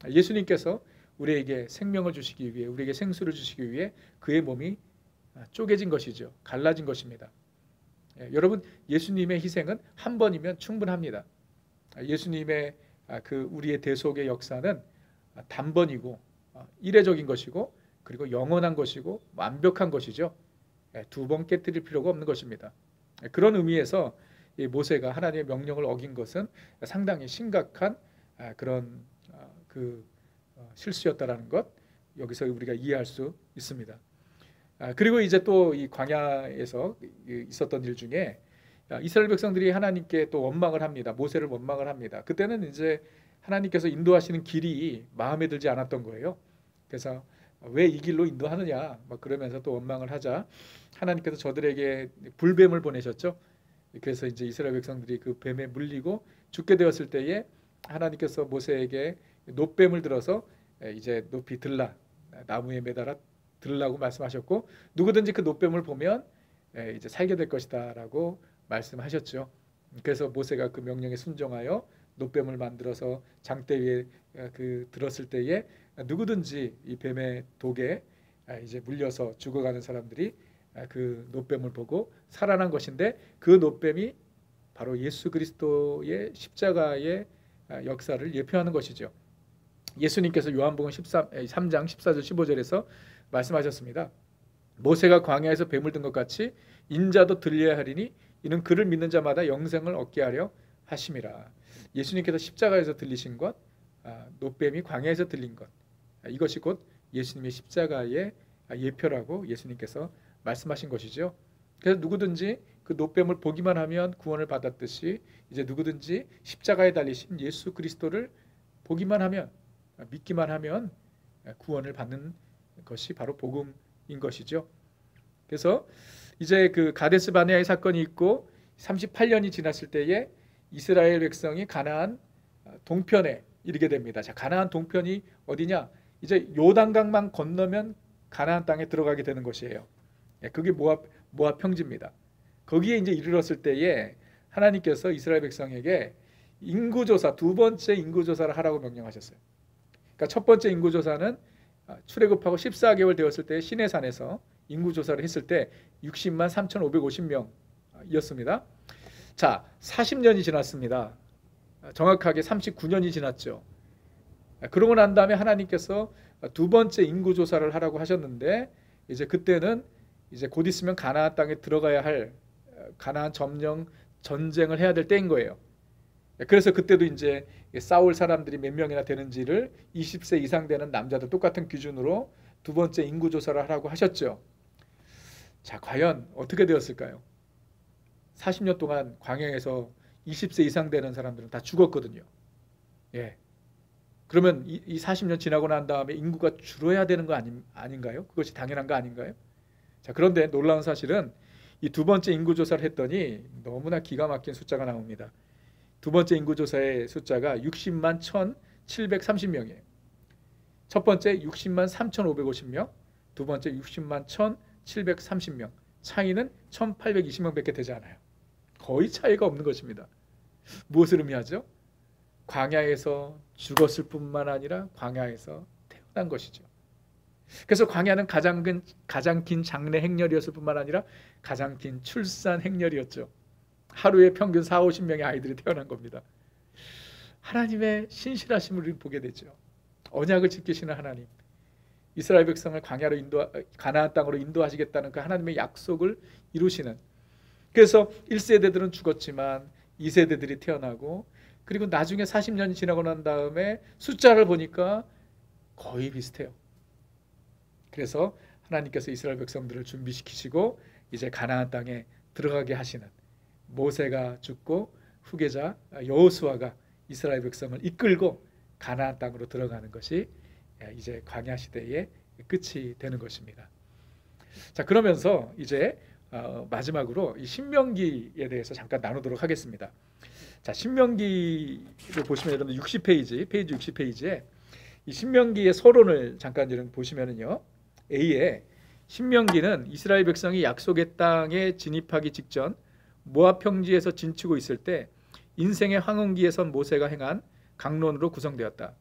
예수님께서 우리에게 생명을 주시기 위해, 우리에게 생수를 주시기 위해 그의 몸이 쪼개진 것이죠. 갈라진 것입니다. 여러분, 예수님의 희생은 한 번이면 충분합니다. 예수님의 그 우리의 대속의 역사는 단번이고 이례적인 것이고 그리고 영원한 것이고 완벽한 것이죠. 2번 깨뜨릴 필요가 없는 것입니다. 그런 의미에서 이 모세가 하나님의 명령을 어긴 것은 상당히 심각한 그런 그 실수였다라는 것, 여기서 우리가 이해할 수 있습니다. 그리고 이제 또 이 광야에서 있었던 일 중에 이스라엘 백성들이 하나님께 또 원망을 합니다. 모세를 원망을 합니다. 그때는 이제 하나님께서 인도하시는 길이 마음에 들지 않았던 거예요. 그래서 왜 이 길로 인도하느냐 막 그러면서 또 원망을 하자 하나님께서 저들에게 불뱀을 보내셨죠. 그래서 이제 이스라엘 백성들이 그 뱀에 물리고 죽게 되었을 때에 하나님께서 모세에게 놋뱀을 들어서 이제 높이 들라, 나무에 매달아 들라고 말씀하셨고, 누구든지 그 놋뱀을 보면 이제 살게 될 것이다라고 말씀하셨죠. 그래서 모세가 그 명령에 순종하여 놋뱀을 만들어서 장대 위에 그 들었을 때에 누구든지 이 뱀의 독에 이제 물려서 죽어가는 사람들이 그 놋뱀을 보고 살아난 것인데, 그 놋뱀이 바로 예수 그리스도의 십자가의 역사를 예표하는 것이죠. 예수님께서 요한복음 3장 14절 15절에서 말씀하셨습니다. 모세가 광야에서 뱀을 든 것 같이 인자도 들려야 하리니 이는 그를 믿는 자마다 영생을 얻게 하려 하심이라. 예수님께서 십자가에서 들리신 것, 놋뱀이 광야에서 들린 것, 이것이 곧 예수님의 십자가의 예표라고 예수님께서 말씀하신 것이죠. 그래서 누구든지 그 놋뱀을 보기만 하면 구원을 받았듯이 이제 누구든지 십자가에 달리신 예수 그리스도를 보기만 하면, 믿기만 하면 구원을 받는 것이 바로 복음인 것이죠. 그래서 이제 그 가데스 바네아의 사건이 있고 38년이 지났을 때에 이스라엘 백성이 가나안 동편에 이르게 됩니다. 자, 가나안 동편이 어디냐? 이제 요단강만 건너면 가나안 땅에 들어가게 되는 것이에요. 그게 모압 평지입니다. 거기에 이제 이르렀을 때에 하나님께서 이스라엘 백성에게 인구조사, 2번째 인구조사를 하라고 명령하셨어요. 그러니까 첫 번째 인구조사는 출애굽하고 14개월 되었을 때 시내산에서 인구조사를 했을 때 60만 3,550명이었습니다. 자, 40년이 지났습니다. 정확하게 39년이 지났죠. 그러고 난 다음에 하나님께서 2번째 인구조사를 하라고 하셨는데, 이제 그때는 이제 곧 있으면 가나안 땅에 들어가야 할, 가나안 점령 전쟁을 해야 될 때인 거예요. 그래서 그때도 이제 싸울 사람들이 몇 명이나 되는지를 20세 이상 되는 남자들 똑같은 기준으로 2번째 인구조사를 하라고 하셨죠. 자, 과연 어떻게 되었을까요? 40년 동안 광야에서 20세 이상 되는 사람들은 다 죽었거든요. 예. 그러면 이 40년 지나고 난 다음에 인구가 줄어야 되는 거 아닌가요? 그것이 당연한 거 아닌가요? 자, 그런데 놀라운 사실은 이 2번째 인구조사를 했더니 너무나 기가 막힌 숫자가 나옵니다. 2번째 인구조사의 숫자가 60만 1,730명이에요. 첫 번째 60만 3,550명, 두 번째 60만 1,730명. 차이는 1,820명밖에 되지 않아요. 거의 차이가 없는 것입니다. 무엇을 의미하죠? 광야에서 죽었을 뿐만 아니라 광야에서 태어난 것이죠. 그래서 광야는 가장 긴 장래 행렬이었을 뿐만 아니라 가장 긴 출산 행렬이었죠. 하루에 평균 40-50명의 아이들이 태어난 겁니다. 하나님의 신실하심을 보게 되죠. 언약을 지키시는 하나님, 이스라엘 백성을 가나안 땅으로 인도하시겠다는 그 하나님의 약속을 이루시는. 그래서 1세대들은 죽었지만 2세대들이 태어나고 그리고 나중에 40년이 지나고 난 다음에 숫자를 보니까 거의 비슷해요. 그래서 하나님께서 이스라엘 백성들을 준비시키시고 이제 가나안 땅에 들어가게 하시는, 모세가 죽고 후계자 여호수아가 이스라엘 백성을 이끌고 가나안 땅으로 들어가는 것이 이제 광야 시대의 끝이 되는 것입니다. 자, 그러면서 이제 마지막으로 이 신명기에 대해서 잠깐 나누도록 하겠습니다. 자, 신명기를 보시면 여러분 60페이지, 페이지 60페이지에 이 신명기의 서론을 잠깐 여러분 보시면은요, A에 신명기는 이스라엘 백성이 약속의 땅에 진입하기 직전 모압 평지에서 진치고 있을 때 인생의 황혼기에 선 모세가 행한 강론으로 구성되었다.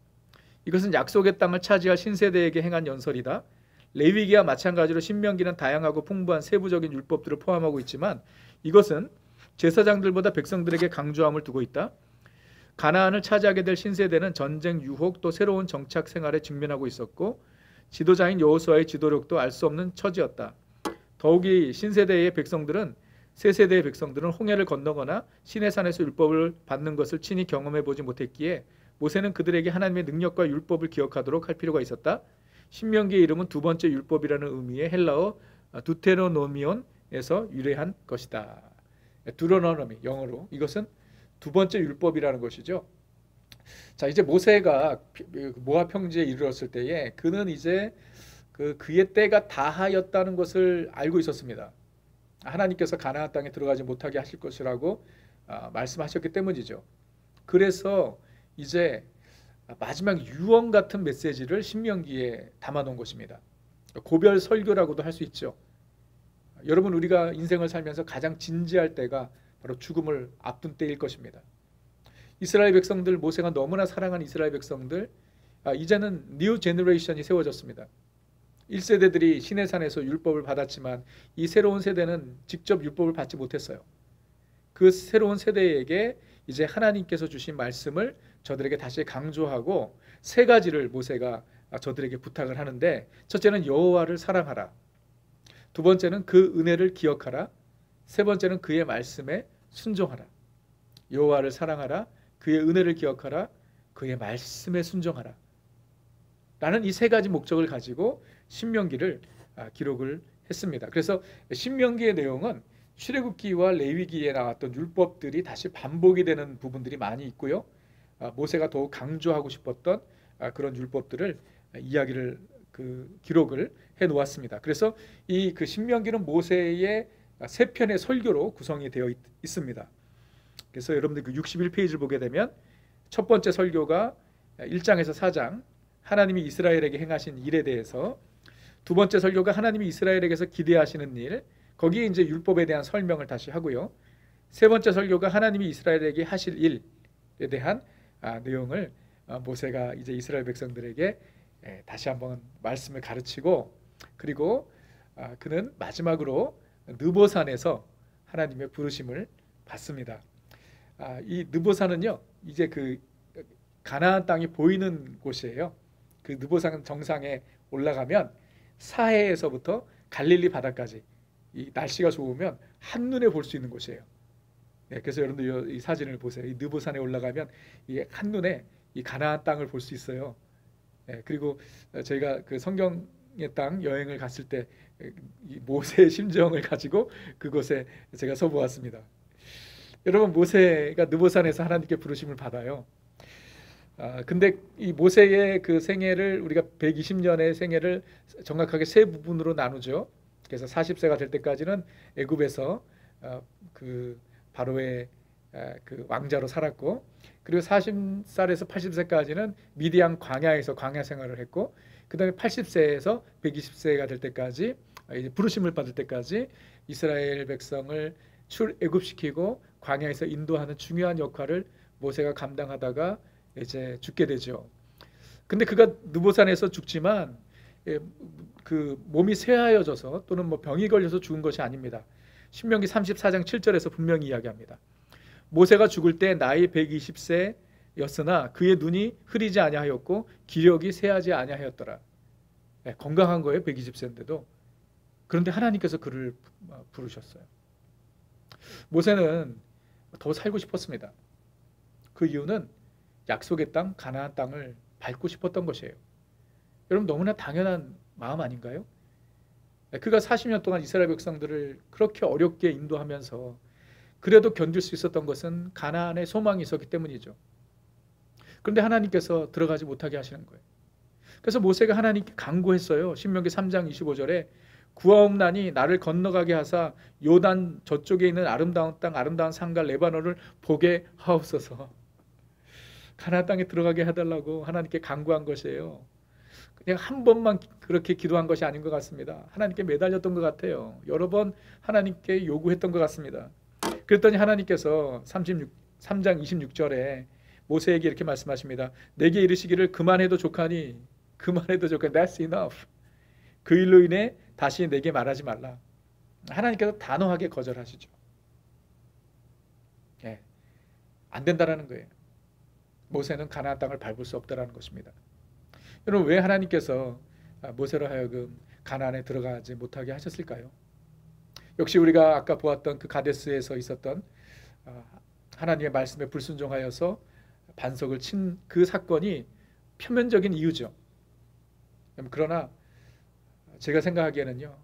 이것은 약속의 땅을 차지할 신세대에게 행한 연설이다. 레위기와 마찬가지로 신명기는 다양하고 풍부한 세부적인 율법들을 포함하고 있지만 이것은 제사장들보다 백성들에게 강조함을 두고 있다. 가나안을 차지하게 될 신세대는 전쟁, 유혹, 또 새로운 정착 생활에 직면하고 있었고 지도자인 여호수아의 지도력도 알 수 없는 처지였다. 더욱이 신세대의 백성들은 새 세대의 백성들은 홍해를 건너거나 시내산에서 율법을 받는 것을 친히 경험해 보지 못했기에 모세는 그들에게 하나님의 능력과 율법을 기억하도록 할 필요가 있었다. 신명기의 이름은 두 번째 율법이라는 의미의 헬라어 두테로노미온에서 유래한 것이다. 두로노미, 영어로 이것은 두 번째 율법이라는 것이죠. 자, 이제 모세가 모압 평지에 이르렀을 때에 그는 이제 그의 때가 다하였다는 것을 알고 있었습니다. 하나님께서 가나안 땅에 들어가지 못하게 하실 것이라고 말씀하셨기 때문이죠. 그래서 이제 마지막 유언 같은 메시지를 신명기에 담아놓은 것입니다. 고별 설교라고도 할 수 있죠. 여러분, 우리가 인생을 살면서 가장 진지할 때가 바로 죽음을 앞둔 때일 것입니다. 이스라엘 백성들, 모세가 너무나 사랑한 이스라엘 백성들, 이제는 뉴 제너레이션이 세워졌습니다. 1세대들이 시내산에서 율법을 받았지만 이 새로운 세대는 직접 율법을 받지 못했어요. 그 새로운 세대에게 이제 하나님께서 주신 말씀을 저들에게 다시 강조하고 세 가지를 모세가 저들에게 부탁을 하는데, 첫째는 여호와를 사랑하라, 두 번째는 그 은혜를 기억하라, 세 번째는 그의 말씀에 순종하라. 여호와를 사랑하라, 그의 은혜를 기억하라, 그의 말씀에 순종하라 라는 이 세 가지 목적을 가지고 신명기를 기록을 했습니다. 그래서 신명기의 내용은 출애굽기와 레위기에 나왔던 율법들이 다시 반복이 되는 부분들이 많이 있고요. 모세가 더욱 강조하고 싶었던 그런 율법들을 이야기를 기록을 해 놓았습니다. 그래서 이 신명기는 모세의 세 편의 설교로 구성이 되어 있습니다. 그래서 여러분들 61페이지를 보게 되면 첫 번째 설교가 1장에서 4장 하나님이 이스라엘에게 행하신 일에 대해서, 두 번째 설교가 하나님이 이스라엘에게서 기대하시는 일, 거기에 이제 율법에 대한 설명을 다시 하고요. 세 번째 설교가 하나님이 이스라엘에게 하실 일에 대한 내용을 모세가 이제 이스라엘 백성들에게 다시 한번 말씀을 가르치고, 그리고 그는 마지막으로 느보산에서 하나님의 부르심을 받습니다. 이 느보산은요, 이제 가나안 땅이 보이는 곳이에요. 그 느보산 정상에 올라가면 사해에서부터 갈릴리 바다까지 이 날씨가 좋으면 한눈에 볼 수 있는 곳이에요. 그래서 여러분들 이 사진을 보세요. 이 느보산에 올라가면 이 한눈에 이 가나안 땅을 볼 수 있어요. 그리고 저희가 그 성경의 땅 여행을 갔을 때 이 모세의 심정을 가지고 그곳에 제가 서보았습니다. 여러분, 모세가 느보산에서 하나님께 부르심을 받아요. 근데 이 모세의 그 생애를 우리가 120년의 생애를 정확하게 세 부분으로 나누죠. 그래서 40세가 될 때까지는 애굽에서 그 바로의 그 왕자로 살았고, 그리고 40살에서 80세까지는 미디안 광야에서 광야 생활을 했고, 그 다음에 80세에서 120세가 될 때까지, 이제 부르심을 받을 때까지 이스라엘 백성을 출애굽시키고 광야에서 인도하는 중요한 역할을 모세가 감당하다가 이제 죽게 되죠. 근데 그가 느보산에서 죽지만 그 몸이 쇠하여져서 또는 병이 걸려서 죽은 것이 아닙니다. 신명기 34장 7절에서 분명히 이야기합니다. 모세가 죽을 때 나이 120세였으나 그의 눈이 흐리지 아니하였고 기력이 쇠하지 아니하였더라. 건강한 거예요, 120세인데도. 그런데 하나님께서 그를 부르셨어요. 모세는 더 살고 싶었습니다. 그 이유는 약속의 땅 가나안 땅을 밟고 싶었던 것이에요. 여러분 너무나 당연한 마음 아닌가요? 그가 40년 동안 이스라엘 백성들을 그렇게 어렵게 인도하면서 그래도 견딜 수 있었던 것은 가나안의 소망이 있었기 때문이죠. 그런데 하나님께서 들어가지 못하게 하시는 거예요. 그래서 모세가 하나님께 간구했어요. 신명기 3장 25절에 구하옵나니 나를 건너가게 하사 요단 저쪽에 있는 아름다운 땅 아름다운 산과 레바논을 보게 하옵소서. 가나안 땅에 들어가게 해달라고 하나님께 간구한 것이에요. 그냥 한 번만 그렇게 기도한 것이 아닌 것 같습니다. 하나님께 매달렸던 것 같아요. 여러 번 하나님께 요구했던 것 같습니다. 그랬더니 하나님께서 3장 26절에 모세에게 이렇게 말씀하십니다. 내게 이르시기를 그만해도 족하니 That's enough. 그 일로 인해 다시 내게 말하지 말라. 하나님께서 단호하게 거절하시죠. 예, 안 된다라는 거예요. 모세는 가나안 땅을 밟을 수 없다라는 것입니다. 여러분 왜 하나님께서 모세로 하여금 가나안에 들어가지 못하게 하셨을까요? 역시 우리가 아까 보았던 그 가데스에서 있었던 하나님의 말씀에 불순종하여서 반석을 친 그 사건이 표면적인 이유죠. 그러나 제가 생각하기에는요,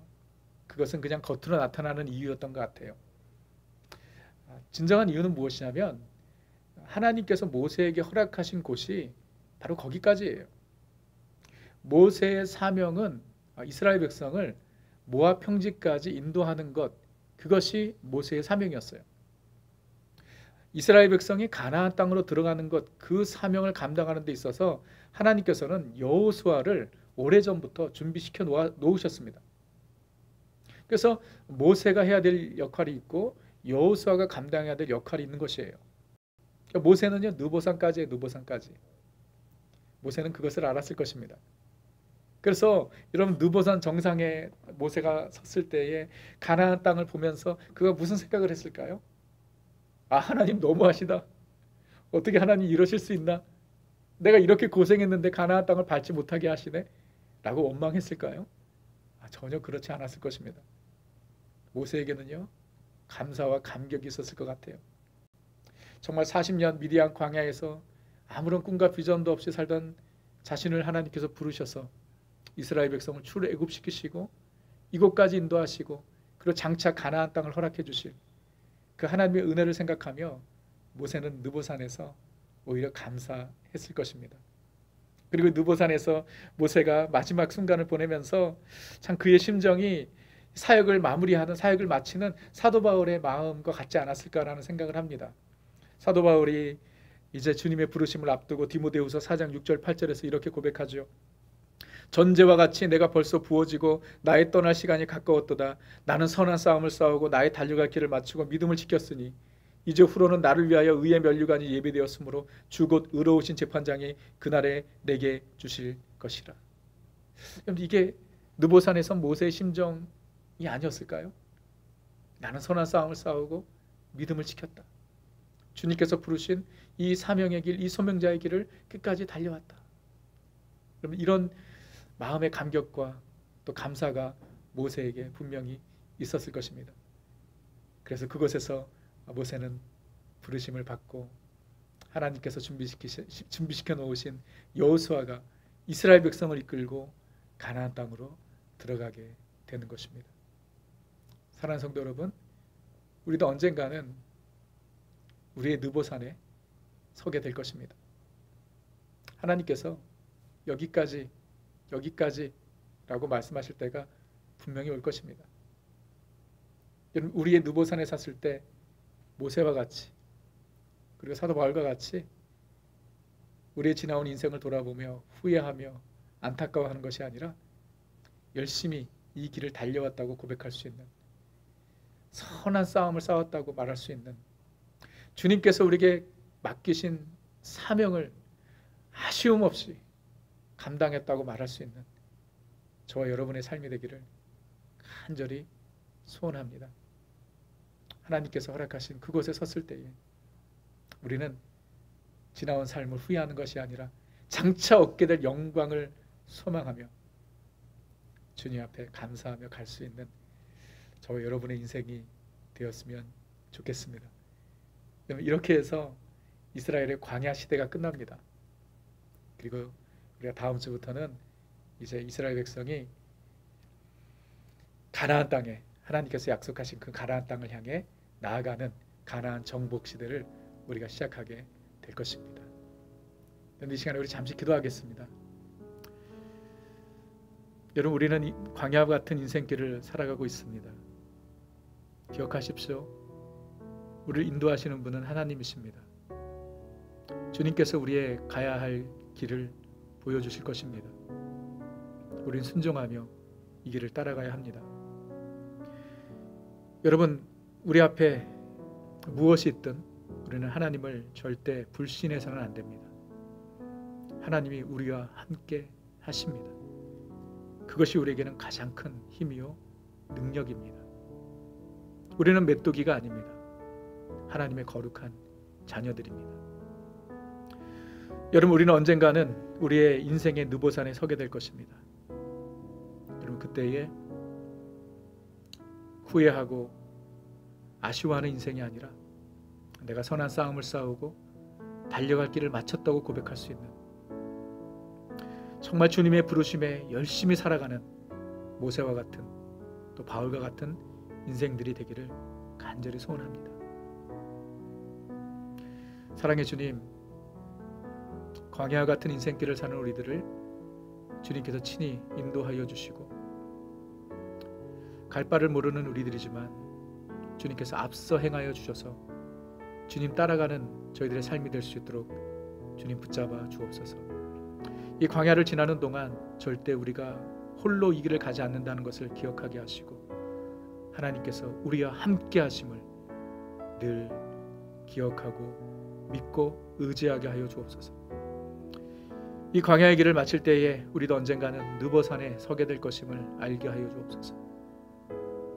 그것은 그냥 겉으로 나타나는 이유였던 것 같아요. 진정한 이유는 무엇이냐면 하나님께서 모세에게 허락하신 곳이 바로 거기까지예요. 모세의 사명은 이스라엘 백성을 모압 평지까지 인도하는 것, 그것이 모세의 사명이었어요. 이스라엘 백성이 가나안 땅으로 들어가는 것, 그 사명을 감당하는 데 있어서 하나님께서는 여호수아를 오래전부터 준비시켜 놓으셨습니다. 그래서 모세가 해야 될 역할이 있고 여호수아가 감당해야 될 역할이 있는 것이에요. 모세는요, 느보산까지예요. 느보산까지. 모세는 그것을 알았을 것입니다. 그래서 여러분 느보산 정상에 모세가 섰을 때에 가나안 땅을 보면서 그가 무슨 생각을 했을까요? 하나님 너무하시다. 어떻게 하나님 이러실 수 있나? 내가 이렇게 고생했는데 가나안 땅을 밟지 못하게 하시네? 라고 원망했을까요? 전혀 그렇지 않았을 것입니다. 모세에게는요, 감사와 감격이 있었을 것 같아요. 정말 40년 미디안 광야에서 아무런 꿈과 비전도 없이 살던 자신을 하나님께서 부르셔서 이스라엘 백성을 출애굽시키시고 이곳까지 인도하시고 그리고 장차 가나안 땅을 허락해 주실 그 하나님의 은혜를 생각하며 모세는 느보산에서 오히려 감사했을 것입니다. 그리고 느보산에서 모세가 마지막 순간을 보내면서 참 그의 심정이 사역을 마무리하는, 사역을 마치는 사도 바울의 마음과 같지 않았을까라는 생각을 합니다. 사도 바울이 이제 주님의 부르심을 앞두고 디모데후서 4장 6절 8절에서 이렇게 고백하죠. 전제와 같이 내가 벌써 부어지고 나의 떠날 시간이 가까웠도다. 나는 선한 싸움을 싸우고 나의 달려갈 길을 마치고 믿음을 지켰으니 이제 후로는 나를 위하여 의의 면류관이 예비되었으므로 주 곧 의로우신 재판장이 그날에 내게 주실 것이라. 이게 느보산에서 모세의 심정이 아니었을까요? 나는 선한 싸움을 싸우고 믿음을 지켰다. 주님께서 부르신 이 사명의 길, 이 소명자의 길을 끝까지 달려왔다. 그러면 이런 마음의 감격과 또 감사가 모세에게 분명히 있었을 것입니다. 그래서 그곳에서 모세는 부르심을 받고 하나님께서 준비시켜 놓으신 여호수아가 이스라엘 백성을 이끌고 가나안 땅으로 들어가게 되는 것입니다. 사랑하는 성도 여러분, 우리도 언젠가는 우리의 느보산에 서게 될 것입니다. 하나님께서 여기까지라고 말씀하실 때가 분명히 올 것입니다. 우리의 느보산에 섰을 때 모세와 같이 그리고 사도 바울과 같이 우리의 지나온 인생을 돌아보며 후회하며 안타까워하는 것이 아니라 열심히 이 길을 달려왔다고 고백할 수 있는, 선한 싸움을 싸웠다고 말할 수 있는, 주님께서 우리에게 맡기신 사명을 아쉬움 없이 감당했다고 말할 수 있는 저와 여러분의 삶이 되기를 간절히 소원합니다. 하나님께서 허락하신 그곳에 섰을 때에 우리는 지나온 삶을 후회하는 것이 아니라 장차 얻게 될 영광을 소망하며 주님 앞에 감사하며 갈 수 있는 저와 여러분의 인생이 되었으면 좋겠습니다. 이렇게 해서 이스라엘의 광야 시대가 끝납니다. 그리고 우리가 다음 주부터는 이제 이스라엘 백성이 가나안 땅에 하나님께서 약속하신 그 가나안 땅을 향해 나아가는 가나안 정복 시대를 우리가 시작하게 될 것입니다. 그런데 이 시간에 우리 잠시 기도하겠습니다. 여러분, 우리는 광야 같은 인생길을 살아가고 있습니다. 기억하십시오. 우리를 인도하시는 분은 하나님이십니다. 주님께서 우리의 가야 할 길을 보여주실 것입니다. 우리는 순종하며 이 길을 따라가야 합니다. 여러분, 우리 앞에 무엇이 있든 우리는 하나님을 절대 불신해서는 안 됩니다. 하나님이 우리와 함께 하십니다. 그것이 우리에게는 가장 큰 힘이요 능력입니다. 우리는 메뚜기가 아닙니다. 하나님의 거룩한 자녀들입니다. 여러분, 우리는 언젠가는 우리의 인생의 느보산에 서게 될 것입니다. 여러분, 그때에 후회하고 아쉬워하는 인생이 아니라 내가 선한 싸움을 싸우고 달려갈 길을 마쳤다고 고백할 수 있는, 정말 주님의 부르심에 열심히 살아가는 모세와 같은, 또 바울과 같은 인생들이 되기를 간절히 소원합니다. 사랑의 주님, 광야 같은 인생길을 사는 우리들을 주님께서 친히 인도하여 주시고, 갈 바를 모르는 우리들이지만 주님께서 앞서 행하여 주셔서 주님 따라가는 저희들의 삶이 될 수 있도록 주님 붙잡아 주옵소서. 이 광야를 지나는 동안 절대 우리가 홀로 이 길을 가지 않는다는 것을 기억하게 하시고, 하나님께서 우리와 함께 하심을 늘 기억하고 믿고 의지하게 하여 주옵소서. 이 광야의 길을 마칠 때에 우리도 언젠가는 느보산에 서게 될 것임을 알게 하여 주옵소서.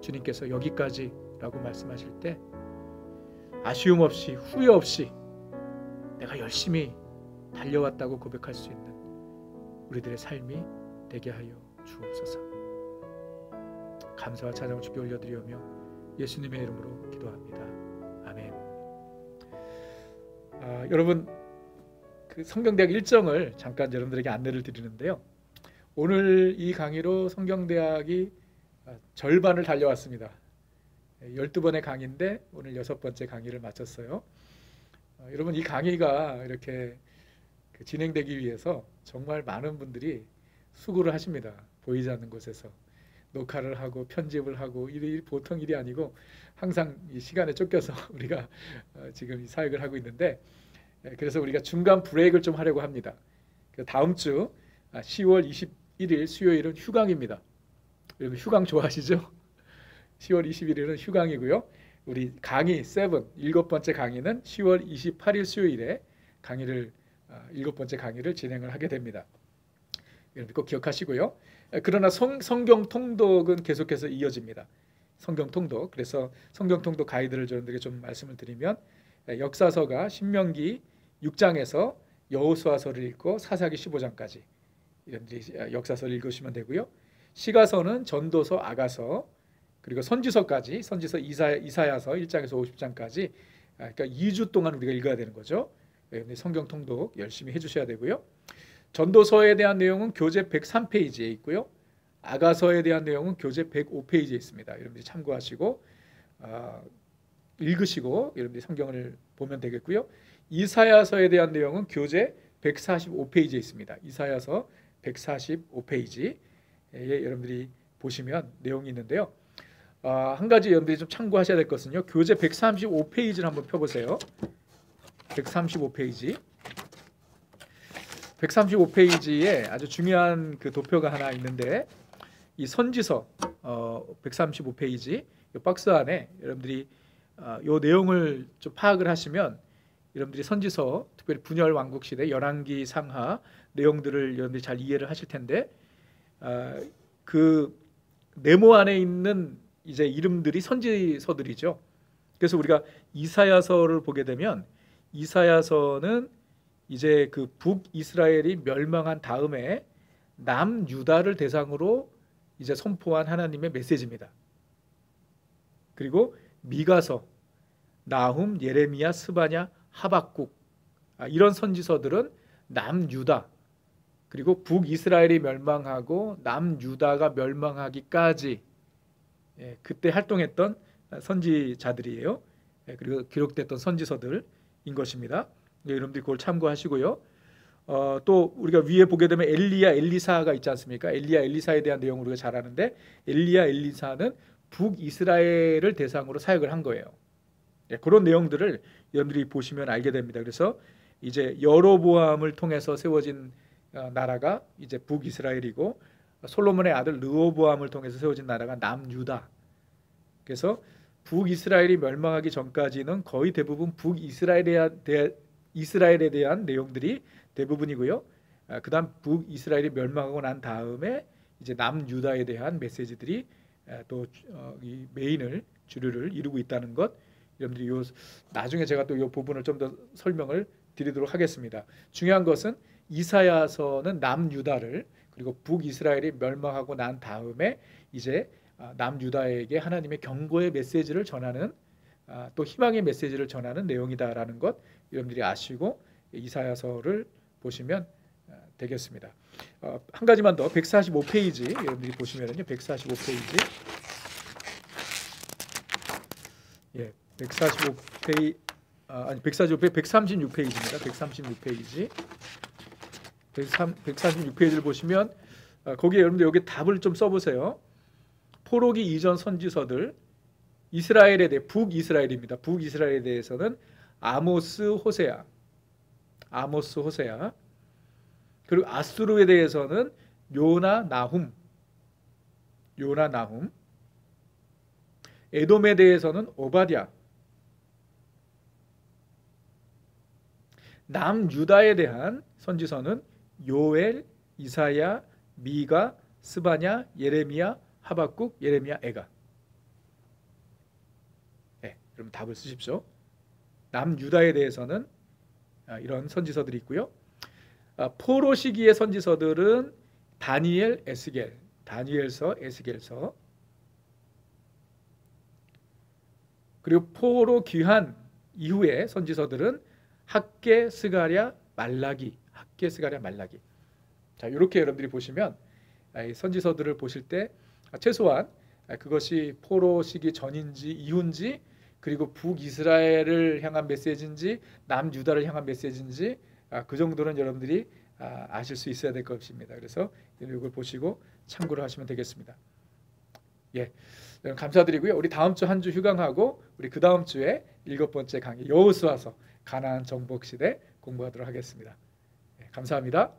주님께서 여기까지라고 말씀하실 때 아쉬움 없이 후회 없이 내가 열심히 달려왔다고 고백할 수 있는 우리들의 삶이 되게 하여 주옵소서. 감사와 찬양을 주께 올려드리오며 예수님의 이름으로 기도합니다. 아멘. 여러분, 그 성경대학 일정을 잠깐 여러분들에게 안내를 드리는데요. 오늘 이 강의로 성경대학이 절반을 달려왔습니다. 12번의 강의인데 오늘 6번째 강의를 마쳤어요. 여러분, 이 강의가 이렇게 진행되기 위해서 정말 많은 분들이 수고를 하십니다. 보이지 않는 곳에서 녹화를 하고 편집을 하고, 일이 보통 일이 아니고 항상 이 시간에 쫓겨서 우리가 지금 이 사역을 하고 있는데, 그래서 우리가 중간 브레이크를 좀 하려고 합니다. 다음 주 10월 21일 수요일은 휴강입니다. 여러분, 휴강 좋아하시죠? 10월 21일은 휴강이고요. 우리 강의 7번째 강의는 10월 28일 수요일에 강의를 7번째 강의를 진행을 하게 됩니다. 여러분 꼭 기억하시고요. 그러나 성경 통독은 계속해서 이어집니다. 성경 통독. 그래서 성경 통독 가이드를 여러분들에게 좀 말씀을 드리면, 역사서가 신명기 6장에서 여호수아서를 읽고 사사기 15장까지 여러분들이 역사서를 읽으시면 되고요. 시가서는 전도서, 아가서, 그리고 선지서까지, 선지서 이사야서 1장에서 50장까지, 그러니까 2주 동안 우리가 읽어야 되는 거죠. 성경 통독 열심히 해주셔야 되고요. 전도서에 대한 내용은 교재 103페이지에 있고요. 아가서에 대한 내용은 교재 105페이지에 있습니다. 여러분들이 참고하시고 읽으시고 여러분들이 성경을 보면 되겠고요. 이사야서에 대한 내용은 교재 145페이지에 있습니다. 이사야서 145페이지에 여러분들이 보시면 내용이 있는데요. 한 가지 여러분들이 좀 참고하셔야 될 것은요. 교재 135페이지를 한번 펴보세요. 135페이지. 135페이지에 아주 중요한 그 도표가 하나 있는데, 이 선지서 135페이지 이 박스 안에 여러분들이 이 내용을 좀 파악을 하시면, 여러분들이 선지서, 특별히 분열 왕국 시대 열왕기 상하 내용들을 여러분들이 잘 이해를 하실 텐데, 그 네모 안에 있는 이제 이름들이 선지서들이죠. 그래서 우리가 이사야서를 보게 되면, 이사야서는 이제 그 북이스라엘이 멸망한 다음에 남유다를 대상으로 이제 선포한 하나님의 메시지입니다. 그리고 미가서, 나훔, 예레미야, 스바냐, 하박국, 이런 선지서들은 남유다 그리고 북이스라엘이 멸망하고 남유다가 멸망하기까지 그때 활동했던 선지자들이에요. 그리고 기록됐던 선지서들인 것입니다. 여러분들이 그걸 참고하시고요. 또 우리가 위에 보게 되면 엘리야, 엘리사가 있지 않습니까? 엘리야, 엘리사에 대한 내용을 우리가 잘 아는데 엘리야, 엘리사는 북이스라엘을 대상으로 사역을 한 거예요. 그런 내용들을 여러분들이 보시면 알게 됩니다. 그래서 이제 여로보암을 통해서 세워진 나라가 이제 북이스라엘이고 솔로몬의 아들 르호보암을 통해서 세워진 나라가 남유다. 그래서 북이스라엘이 멸망하기 전까지는 거의 대부분 이스라엘에 대한 내용들이 대부분이고요. 그다음 북이스라엘이 멸망하고 난 다음에 이제 남유다에 대한 메시지들이 또 이 메인을 주류를 이루고 있다는 것, 여러분들이 나중에 제가 또 이 부분을 좀 더 설명을 드리도록 하겠습니다. 중요한 것은 이사야서는 남유다를 그리고 북이스라엘이 멸망하고 난 다음에 이제 남유다에게 하나님의 경고의 메시지를 전하는 또 희망의 메시지를 전하는 내용이다라는 것 여러분들이 아시고 이사야서를 보시면 되겠습니다. 한 가지만 더 145페이지 여러분들이 보시면은요. 145페이지 145페이지 136페이지입니다. 136페이지 136페이지를 보시면 거기에 여러분들 여기 답을 좀 써보세요. 포로기 이전 선지서들 이스라엘에 대해 북이스라엘입니다. 북이스라엘에 대해서는 아모스, 호세아 그리고 아수르에 대해서는 요나, 나훔 에돔에 대해서는 오바댜 남유다에 대한 선지서는 요엘, 이사야, 미가, 스바냐, 예레미야, 하박국, 예레미야, 에가. 그럼 답을 쓰십시오. 남유다에 대해서는 이런 선지서들이 있고요. 포로 시기의 선지서들은 다니엘, 에스겔, 다니엘서, 에스겔서. 그리고 포로 귀환 이후의 선지서들은 학개, 스가랴, 말라기. 자, 이렇게 여러분들이 보시면 선지서들을 보실 때 최소한 그것이 포로 시기 전인지 이후인지 그리고 북이스라엘을 향한 메시지인지 남유다를 향한 메시지인지 그 정도는 여러분들이 아실 수 있어야 될 것입니다. 그래서 이걸 보시고 참고를 하시면 되겠습니다. 감사드리고요. 우리 다음 주 한 주 휴강하고 우리 그 다음 주에 7번째 강의 여호수아서 가나안 정복 시대 공부하도록 하겠습니다. 감사합니다.